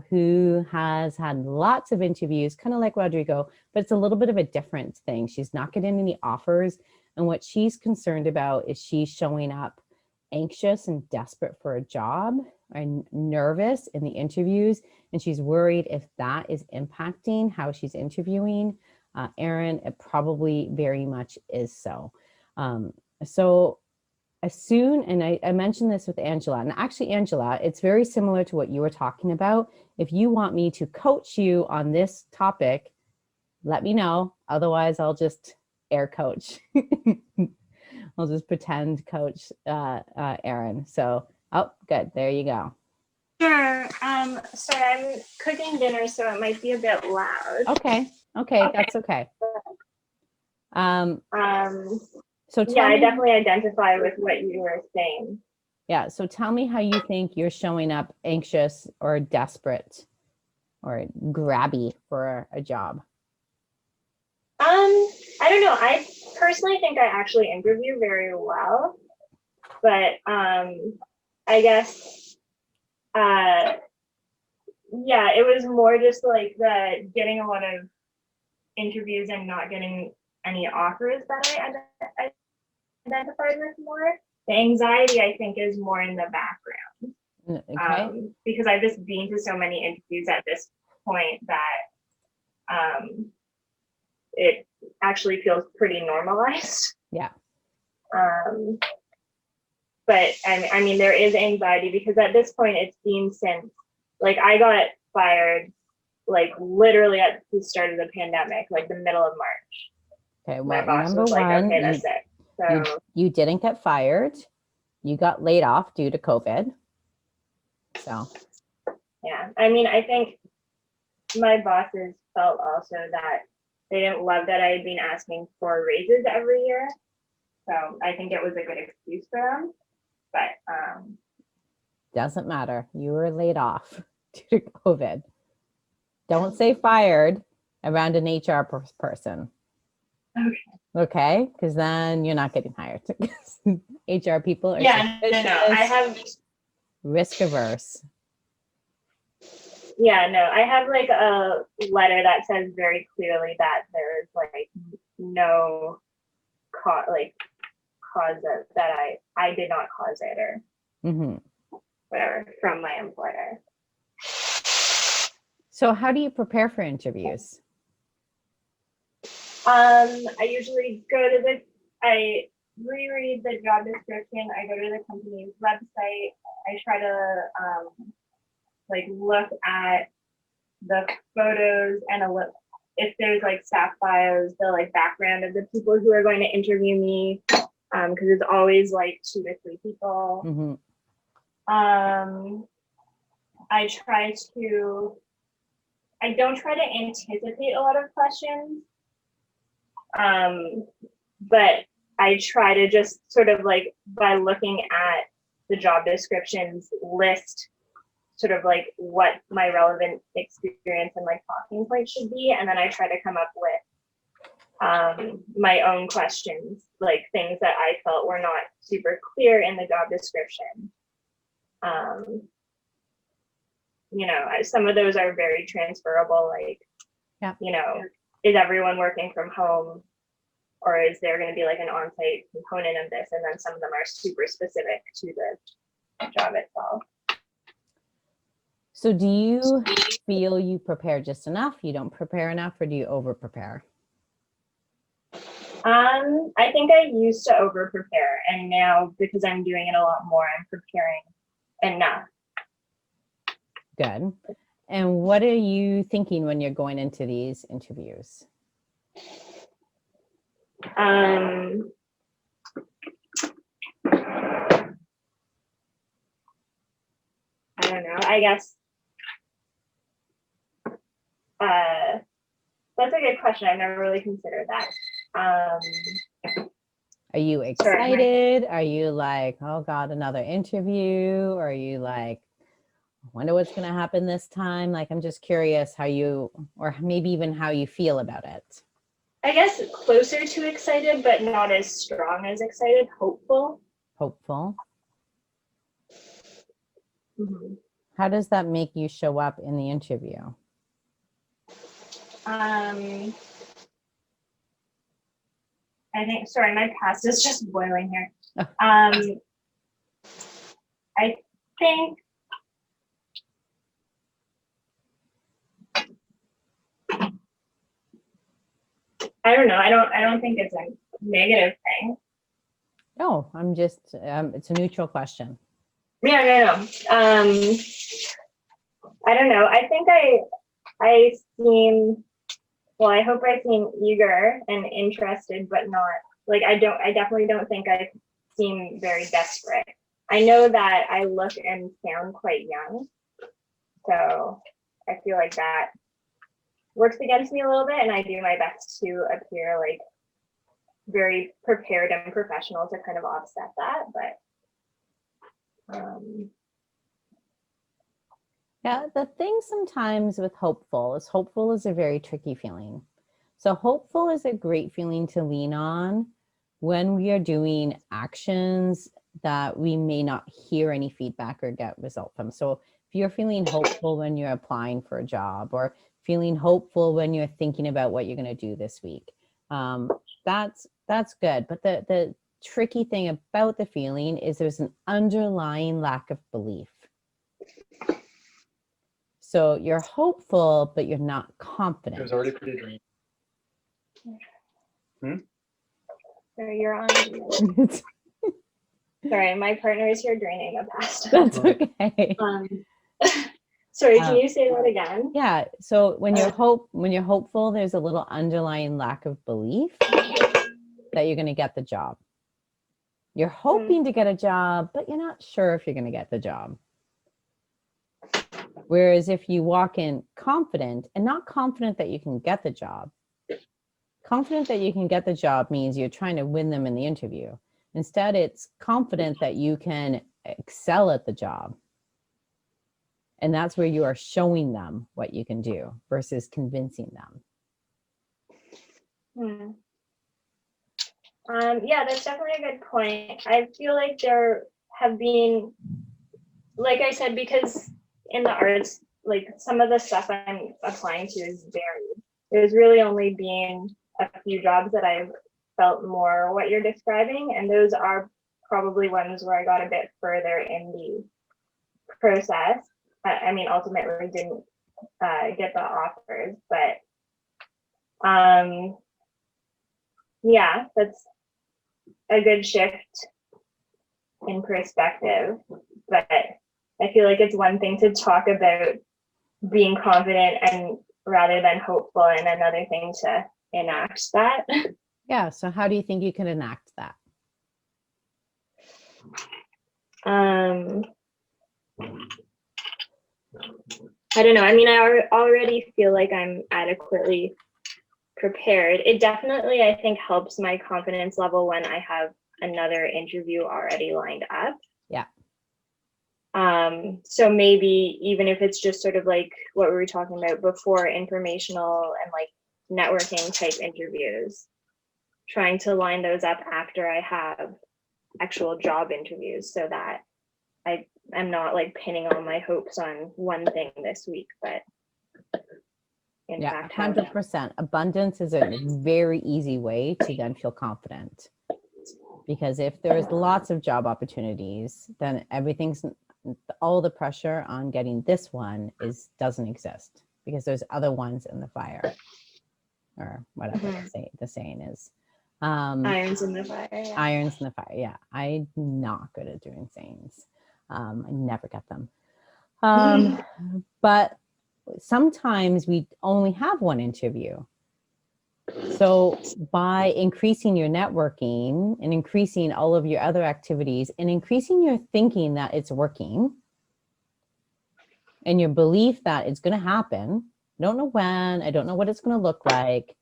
who has had lots of interviews, kind of like Rodrigo, but it's a little bit of a different thing. She's not getting any offers. And what she's concerned about is she's showing up anxious and desperate for a job, and nervous in the interviews. And she's worried if that is impacting how she's interviewing. Aaron, it probably very much is so. So as soon, and I mentioned this with Angela, and actually, Angela, it's very similar to what you were talking about. If you want me to coach you on this topic, let me know. Otherwise, I'll just air coach. I'll just pretend coach Aaron. So, oh, good. There you go. Sure. Sorry, I'm cooking dinner, so it might be a bit loud. Okay. That's okay. Um, So yeah, tell I me, definitely identify with what you were saying. yeah, so tell me how you think you're showing up anxious or desperate or grabby for a job. I don't know. I personally think I actually interview very well, but I guess yeah, it was more just like the getting a lot of interviews and not getting any offers that I identified with more. The anxiety, I think, is more in the background. Okay. Because I've just been to so many interviews at this point that it actually feels pretty normalized. Yeah. But I mean, there is anxiety because at this point it's been since, like, I got fired like literally at the start of the pandemic, like the middle of March. Okay. My Well, boss number was like, one, okay, that's it. So you didn't get fired. You got laid off due to COVID. So yeah, I mean, I think my bosses felt also that they didn't love that I had been asking for raises every year. So I think it was a good excuse for them. But doesn't matter. You were laid off due to COVID. Don't say fired around an HR person. okay. Okay, because then you're not getting hired. HR people are Yeah, no, I have risk averse. yeah, no, I have like a letter that says very clearly that there is like no cause that I did not cause it or whatever from my employer. So how do you prepare for interviews? I usually I reread the job description. I go to the company's website. I try to like look at the photos and if there's like staff bios, the like background of the people who are going to interview me, because it's always like 2 to 3 people. I don't try to anticipate a lot of questions, but I try to just sort of like by looking at the job descriptions list sort of like what my relevant experience and like talking points should be, and then I try to come up with my own questions, like things that I felt were not super clear in the job description. You know, some of those are very transferable, like, you know, is everyone working from home, or is there going to be like an on-site component of this? And then some of them are super specific to the job itself. So do you feel you prepare just enough? You don't prepare enough, or do you over prepare? I think I used to over prepare, and now because I'm doing it a lot more, I'm preparing enough. Good. And what are you thinking when you're going into these interviews? I don't know. I guess that's a good question. I've never really considered that. Are you excited? Are you like, oh God, another interview? Or are you like, I wonder what's going to happen this time? Like, I'm just curious how you, or maybe even how you feel about it. I guess closer to excited, but not as strong as excited. Hopeful. Hopeful. Mm-hmm. How does that make you show up in the interview? I think, sorry, my pasta is just boiling here. I think I don't know. I don't think it's a negative thing. No, I'm just, it's a neutral question. Yeah, no. I don't know. I think I seem, well, I hope I seem eager and interested, but not like I definitely don't think I seem very desperate. I know that I look and sound quite young. So I feel like that works against me a little bit, and I do my best to appear like very prepared and professional to kind of offset that. But Yeah, the thing sometimes with hopeful is a very tricky feeling. So hopeful is a great feeling to lean on when we are doing actions that we may not hear any feedback or get result from. So if you're feeling hopeful when you're applying for a job, or feeling hopeful when you're thinking about what you're going to do this week, that's good. But the tricky thing about the feeling is there's an underlying lack of belief. So you're hopeful, but you're not It confident. was already pretty dream. so you're on. Sorry, my partner is here draining a pasta. That's okay. Sorry, can you say that again? Yeah. So when you're hopeful, there's a little underlying lack of belief that you're going to get the job. You're hoping to get a job, but you're not sure if you're going to get the job. Whereas if you walk in confident, and not confident that you can get the job, confident that you can get the job means you're trying to win them in the interview. Instead, it's confident that you can excel at the job. And that's where you are showing them what you can do versus convincing them. Yeah, that's definitely a good point. I feel like there have been, like I said, because in the arts, like some of the stuff I'm applying to is varied. There's really only been a few jobs that I've felt more what you're describing, and those are probably ones where I got a bit further in the process. I mean, ultimately didn't get the offers, but yeah, that's a good shift in perspective. But I feel like it's one thing to talk about being confident and rather than hopeful, and another thing to enact that. Yeah. So how do you think you can enact that? I don't know. I mean, I already feel like I'm adequately prepared. It definitely, I think, helps my confidence level when I have another interview already lined up. Yeah. So maybe even if it's just sort of like what we were talking about before, informational and like networking type interviews, trying to line those up after I have actual job interviews, so that I'm not like pinning all my hopes on one thing this week, but in fact, 100%. Abundance is a very easy way to then feel confident, because if there's lots of job opportunities, then all the pressure on getting this one doesn't exist, because there's other ones in the fire, or whatever the saying is. Irons in the fire. Yeah. Irons in the fire. Yeah, I'm not good at doing sayings. I never get them. But sometimes we only have one interview. So by increasing your networking and increasing all of your other activities and increasing your thinking that it's working and your belief that it's going to happen, I don't know when, I don't know what it's going to look like.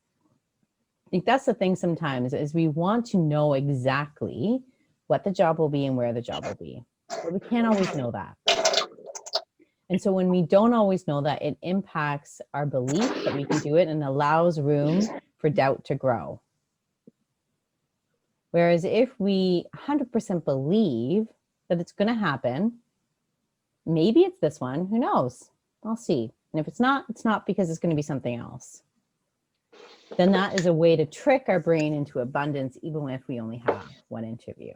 I think that's the thing sometimes, is we want to know exactly what the job will be and where the job will be, but we can't always know that. And so when we don't always know that, it impacts our belief that we can do it and allows room for doubt to grow. Whereas if we 100% believe that it's going to happen, maybe it's this one, who knows? I'll see. And if it's not because it's going to be something else. Then that is a way to trick our brain into abundance, even if we only have one interview.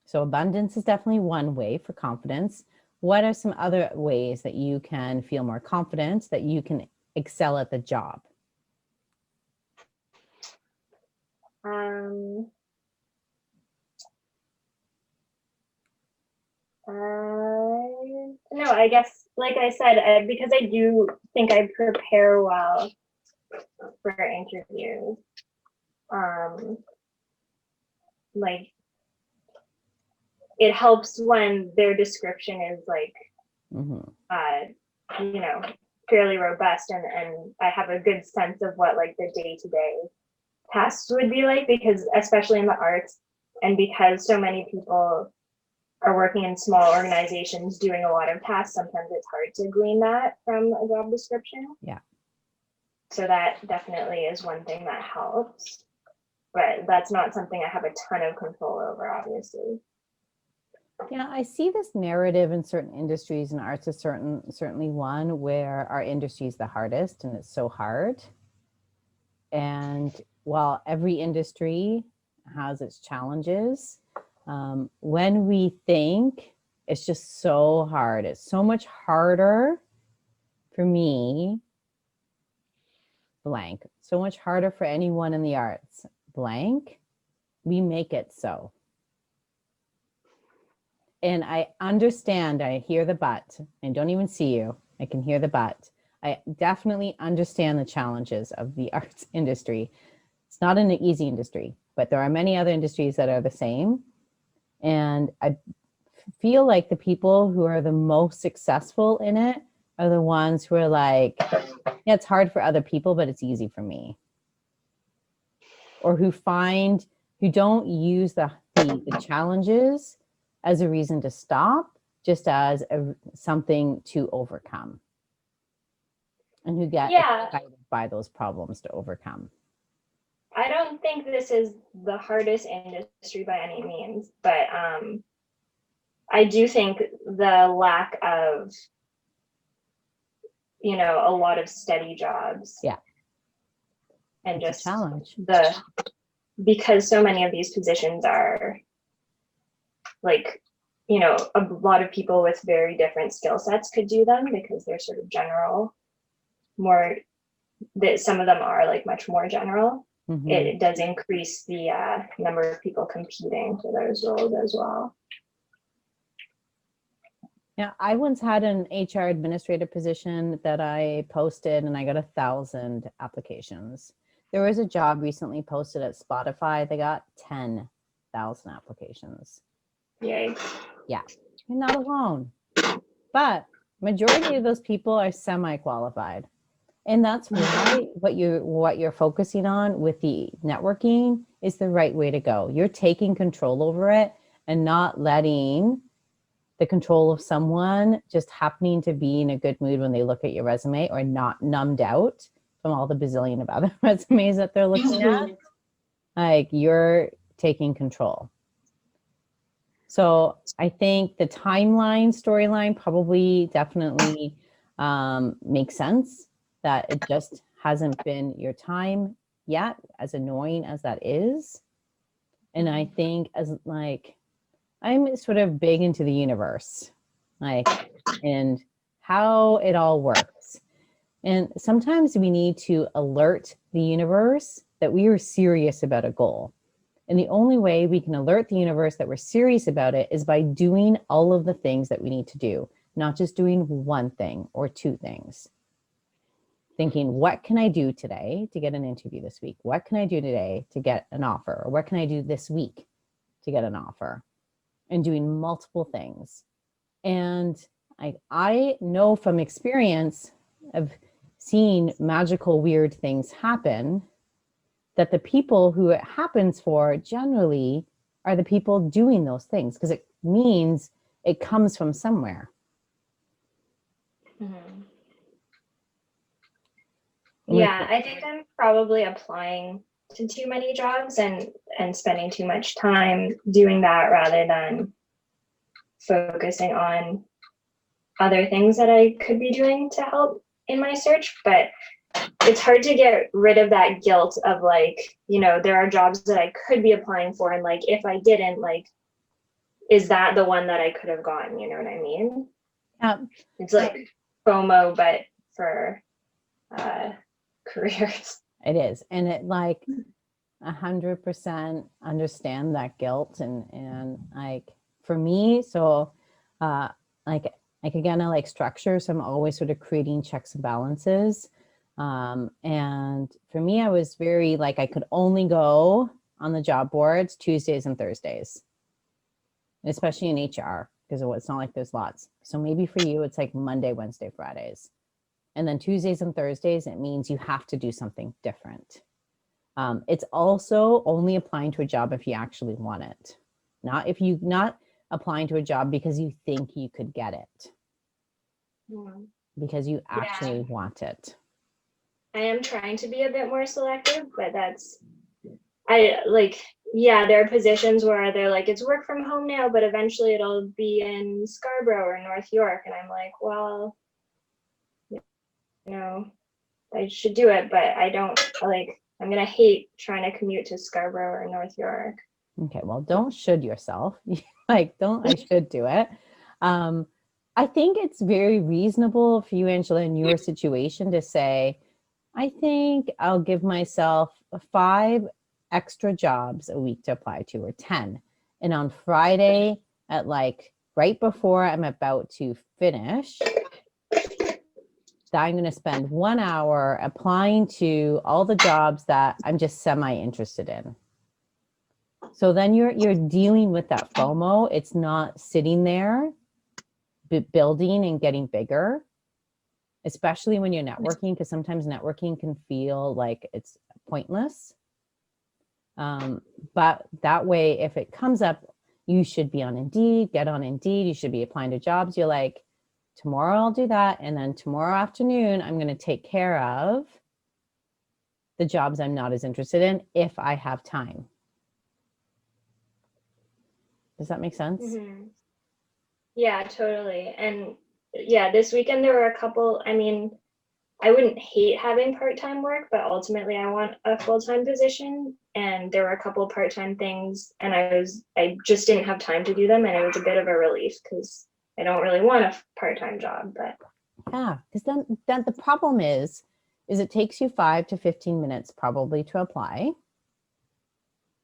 So abundance is definitely one way for confidence. What are some other ways that you can feel more confident, that you can excel at the job? No, I guess, like I said, because I do think I prepare well for interviews. Like, it helps when their description is like, Mhm. you know, fairly robust, and I have a good sense of what like the day-to-day tasks would be like, because especially in the arts, and because so many people are working in small organizations doing a lot of tasks, sometimes it's hard to glean that from a job description. Yeah. So that definitely is one thing that helps, but that's not something I have a ton of control over, obviously. Yeah, I see this narrative in certain industries, and arts is certainly one where our industry is the hardest and it's so hard. And while every industry has its challenges, when we think it's just so hard, it's so much harder for me, blank, so much harder for anyone in the arts, blank, we make it so. And I understand, I hear the but, and don't even see you. I can hear the but. I definitely understand the challenges of the arts industry. It's not an easy industry, but there are many other industries that are the same. And I feel like the people who are the most successful in it are the ones who are like, yeah, it's hard for other people, but it's easy for me. Or who don't use the challenges as a reason to stop, just as something to overcome, and who get excited by those problems to overcome. I don't think this is the hardest industry by any means, but I do think the lack of, you know, a lot of steady jobs. Yeah. And it's just a challenge. Because so many of these positions are like, you know, a lot of people with very different skill sets could do them, because they're sort of general, more that some of them are like much more general. Mm-hmm. It does increase the number of people competing for those roles as well. Yeah, I once had an HR administrator position that I posted, and I got 1,000 applications. There was a job recently posted at Spotify. They got 10,000 applications. Yay. Yeah, you're not alone. But majority of those people are semi-qualified. And that's why what you're focusing on with the networking is the right way to go. You're taking control over it and not letting the control of someone just happening to be in a good mood when they look at your resume, or not numbed out from all the bazillion of other resumes that they're looking at. Like, you're taking control. So I think the storyline probably definitely makes sense, that it just hasn't been your time yet, as annoying as that is. And I think I'm sort of big into the universe, and how it all works. And sometimes we need to alert the universe that we are serious about a goal. And the only way we can alert the universe that we're serious about it is by doing all of the things that we need to do, not just doing one thing or two things. Thinking, what can I do today to get an interview this week? What can I do today to get an offer? Or what can I do this week to get an offer? And doing multiple things. And I know from experience of seeing magical, weird things happen, that the people who it happens for generally are the people doing those things, because it means it comes from somewhere. Mm-hmm. Yeah, I think I'm probably applying to too many jobs and spending too much time doing that, rather than focusing on other things that I could be doing to help in my search. But it's hard to get rid of that guilt of, like, you know, there are jobs that I could be applying for, and like, if I didn't, like, is that the one that I could have gotten? You know what I mean? It's like FOMO, but for careers. It is. And it 100% understand that guilt. And like, for me, so again, I like structure. So I'm always sort of creating checks and balances. And for me, I was very I could only go on the job boards Tuesdays and Thursdays. especially in HR, because it's not like there's lots. So maybe for you, it's like Monday, Wednesday, Fridays. And then Tuesdays and Thursdays, it means you have to do something different. It's also only applying to a job if you actually want it. Not applying to a job because you think you could get it, because you actually want it. I am trying to be a bit more selective, but there are positions where they're like, it's work from home now, but eventually it'll be in Scarborough or North York. And I'm like, well, I should do it, but I don't I'm going to hate trying to commute to Scarborough or North York. Okay, well, don't should yourself. Don't I should do it. I think it's very reasonable for you, Angela, in your situation to say, I think I'll give myself 5 extra jobs a week to apply to, or 10. And on Friday at right before I'm about to finish, I'm going to spend 1 hour applying to all the jobs that I'm just semi-interested in. So then you're dealing with that FOMO. It's not sitting there, building and getting bigger, especially when you're networking, because sometimes networking can feel like it's pointless. But that way, if it comes up, you should be on Indeed, get on Indeed. You should be applying to jobs. You're like, tomorrow I'll do that. And then tomorrow afternoon, I'm going to take care of the jobs I'm not as interested in if I have time. Does that make sense? Mm-hmm. Yeah, totally. And this weekend there were a couple, I wouldn't hate having part-time work, but ultimately I want a full-time position. And there were a couple part-time things, and I just didn't have time to do them. And it was a bit of a relief because I don't really want a part-time job, but. Yeah, because then the problem is it takes you 5 to 15 minutes probably to apply,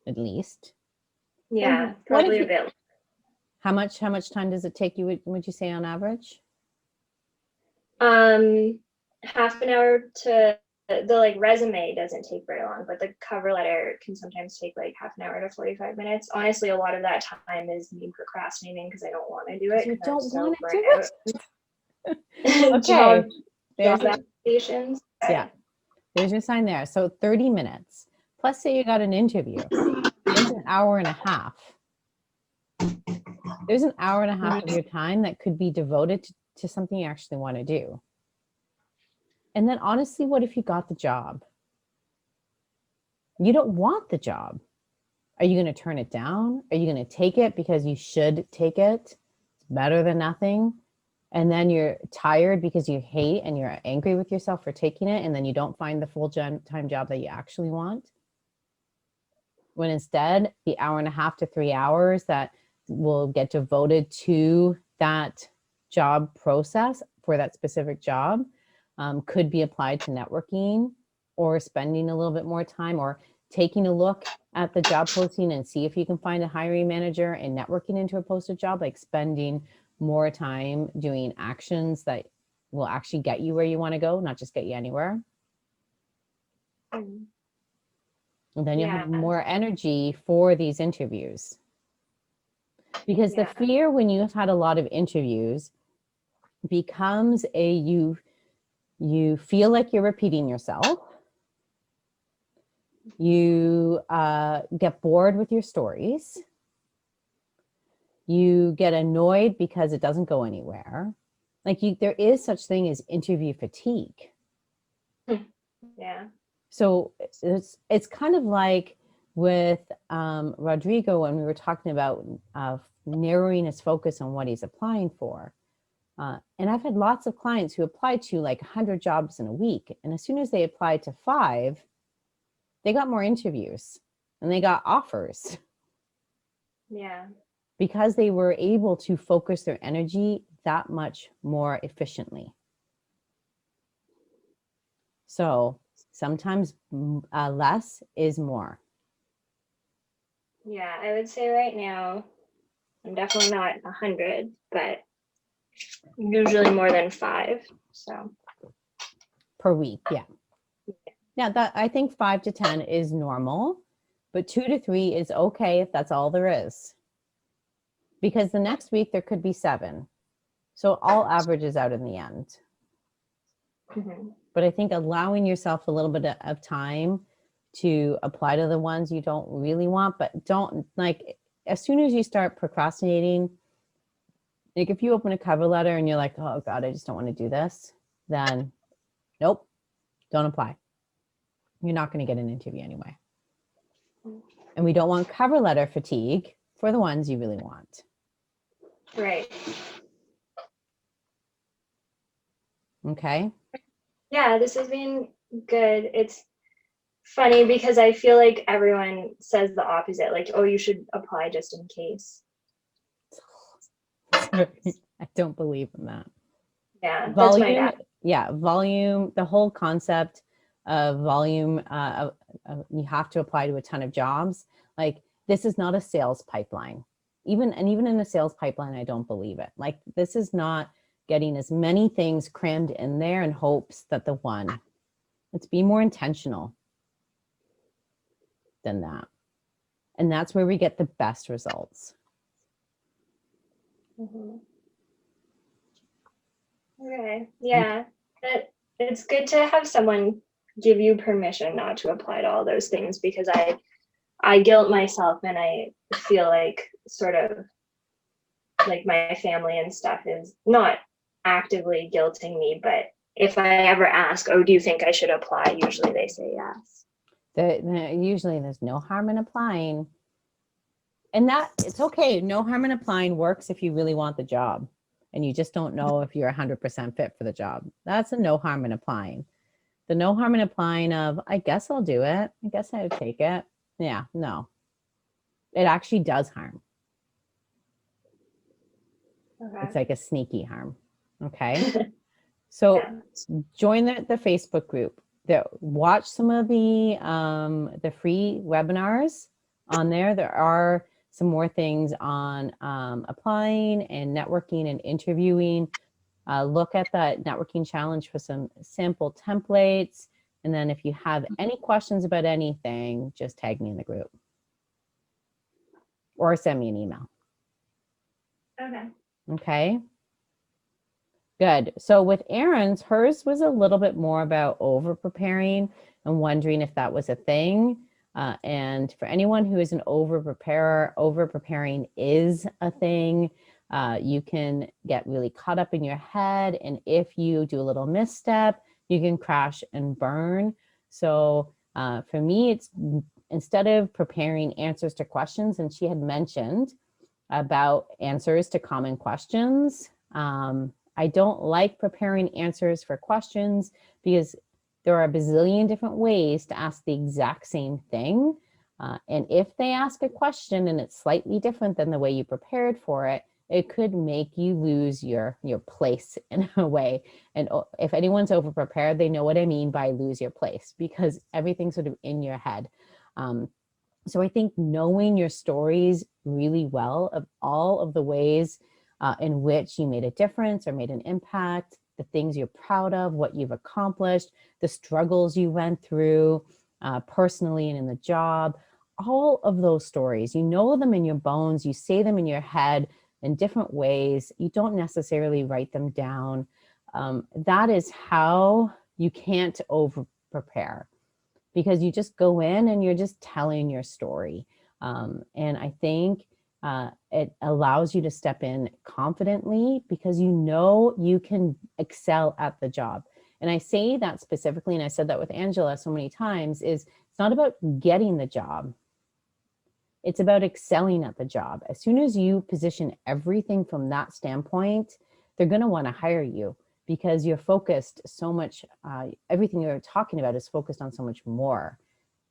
at least. Yeah, probably a bit. How much time does it take you, would you say, on average? Half an hour to the resume doesn't take very long, but the cover letter can sometimes take half an hour to 45 minutes. Honestly, a lot of that time is me procrastinating because I don't want to do it. You don't want to do it. Okay. There's applications. Yeah. There's your sign there. So 30 minutes. Plus, say you got an interview. There's an hour and a half. There's an hour and a half of your time that could be devoted to something you actually want to do. And then honestly, what if you got the job? You don't want the job. Are you going to turn it down? Are you going to take it because you should take it? It's better than nothing. And then you're tired because you hate and you're angry with yourself for taking it. And then you don't find the full-time job that you actually want. When instead, the hour and a half to 3 hours that will get devoted to that job process for that specific job could be applied to networking, or spending a little bit more time, or taking a look at the job posting and see if you can find a hiring manager and networking into a posted job, spending more time doing actions that will actually get you where you want to go, not just get you anywhere. And then you'll have more energy for these interviews. Because the fear when you have had a lot of interviews becomes you feel like you're repeating yourself. You get bored with your stories. You get annoyed because it doesn't go anywhere. There is such thing as interview fatigue. Yeah. So it's kind of like with Rodrigo, when we were talking about narrowing his focus on what he's applying for. And I've had lots of clients who applied to 100 jobs in a week. And as soon as they applied to 5, they got more interviews and they got offers. Yeah. Because they were able to focus their energy that much more efficiently. So sometimes less is more. Yeah, I would say right now, I'm definitely not 100, but usually more than 5. So per week, yeah. Yeah, I think 5 to 10 is normal, but 2 to 3 is okay if that's all there is. because the next week there could be 7. So all averages out in the end. Mhm. But I think allowing yourself a little bit of time to apply to the ones you don't really want, but don't, like, as soon as you start procrastinating, like if you open a cover letter and you're like, oh God, I just don't want to do this, then nope, don't apply. You're not going to get an interview anyway. And we don't want cover letter fatigue for the ones you really want. Right. Okay. Yeah, this has been good. It's funny because I feel like everyone says the opposite, like, oh, you should apply just in case. I don't believe in that. Yeah, that's my Volume, dad. yeah, volume, the whole concept of volume, you have to apply to a ton of jobs. Like, this is not a sales pipeline. Even in a sales pipeline, I don't believe it. Like, this is not getting as many things crammed in there in hopes that the one. Let's be more intentional than that. And that's where we get the best results. Mhm. Okay, yeah, that it's good to have someone give you permission not to apply to all those things, because I guilt myself, and I feel like sort of like my family and stuff is not actively guilting me, but if I ever ask, oh, do you think I should apply? Usually they say yes. Usually there's no harm in applying. And that it's okay. No harm in applying works if you really want the job and you just don't know if you're 100% fit for the job. That's a no harm in applying. The no harm in applying of, I guess I'll do it. I guess I would take it. Yeah, no. It actually does harm. Okay. It's like a sneaky harm. Okay. So Yeah. join the Facebook group. Watch some of the free webinars on there. There are some more things on applying and networking and interviewing. Look at that networking challenge for some sample templates. And then if you have any questions about anything, just tag me in the group or send me an email. Okay. Okay. Good. So with Erin's, hers was a little bit more about over preparing and wondering if that was a thing. And for anyone who is an over preparer, over preparing is a thing. You can get really caught up in your head. And if you do a little misstep, you can crash and burn. So for me, it's instead of preparing answers to questions, and she had mentioned about answers to common questions. I don't like preparing answers for questions because there are a bazillion different ways to ask the exact same thing. And if they ask a question and it's slightly different than the way you prepared for it, it could make you lose your place in a way. And if anyone's over prepared, they know what I mean by lose your place, because everything's sort of in your head. So I think knowing your stories really well of all of the ways in which you made a difference or made an impact, the things you're proud of, what you've accomplished, the struggles you went through personally and in the job, all of those stories, you know them in your bones, you say them in your head in different ways. You don't necessarily write them down. That is how you can't over prepare, because you just go in and you're just telling your story. And I think it allows you to step in confidently because you know you can excel at the job. And I say that specifically, and I said that with Angela so many times, is it's not about getting the job. It's about excelling at the job. As soon as you position everything from that standpoint, they're going to want to hire you because you're focused so much. Everything you're talking about is focused on so much more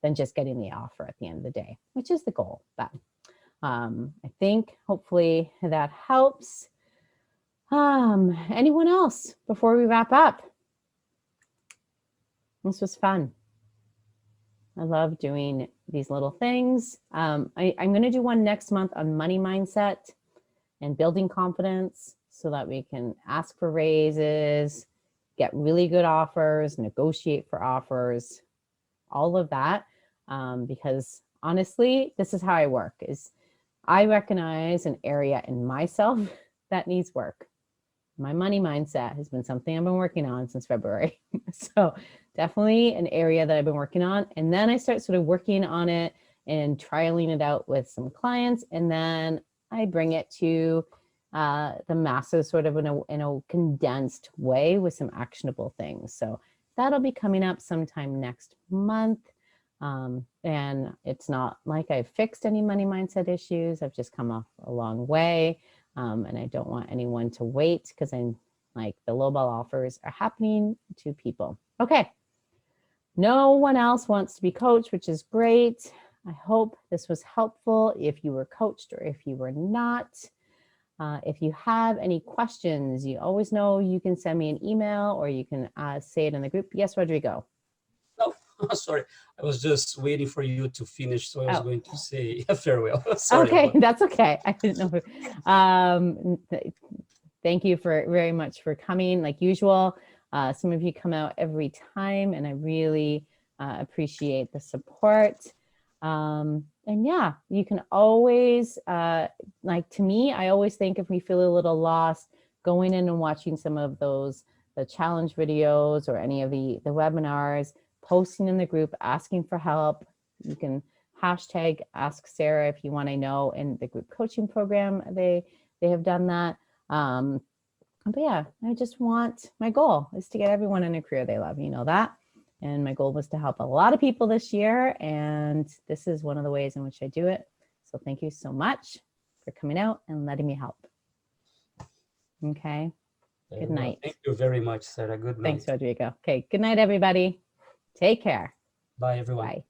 than just getting the offer at the end of the day, which is the goal. But I think hopefully that helps. Anyone else before we wrap up? This was fun. I love doing these little things. I'm going to do one next month on money mindset and building confidence so that we can ask for raises, get really good offers, negotiate for offers, all of that. Because honestly, this is how I work is I recognize an area in myself that needs work. My money mindset has been something I've been working on since February. So definitely an area that I've been working on. And then I start sort of working on it and trialing it out with some clients. And then I bring it to the masses sort of in a condensed way with some actionable things. So that'll be coming up sometime next month. And it's not like I've fixed any money mindset issues. I've just come a long way. And I don't want anyone to wait because I'm like the lowball offers are happening to people. Okay. No one else wants to be coached, which is great. I hope this was helpful if you were coached or if you were not. If you have any questions, you always know you can send me an email or you can say it in the group. Yes, Rodrigo. No, sorry. I was just waiting for you to finish, so I was going to say farewell. Sorry. Okay, that's okay. I didn't know. Thank you very much for coming. Like usual, some of you come out every time, and I really appreciate the support. And yeah, you can always, like to me, I always think if we feel a little lost, going in and watching some of the challenge videos or any of the webinars, posting in the group, asking for help. You can hashtag ask Sarah if you want to know. In the group coaching program, they have done that. But yeah, I just want, my goal is to get everyone in a career they love, you know that. And my goal was to help a lot of people this year. And this is one of the ways in which I do it. So thank you so much for coming out and letting me help. Okay. Good night. Thank you very much, Sarah. Good night. Thanks, Rodrigo. Okay. Good night, everybody. Take care. Bye, everyone. Bye.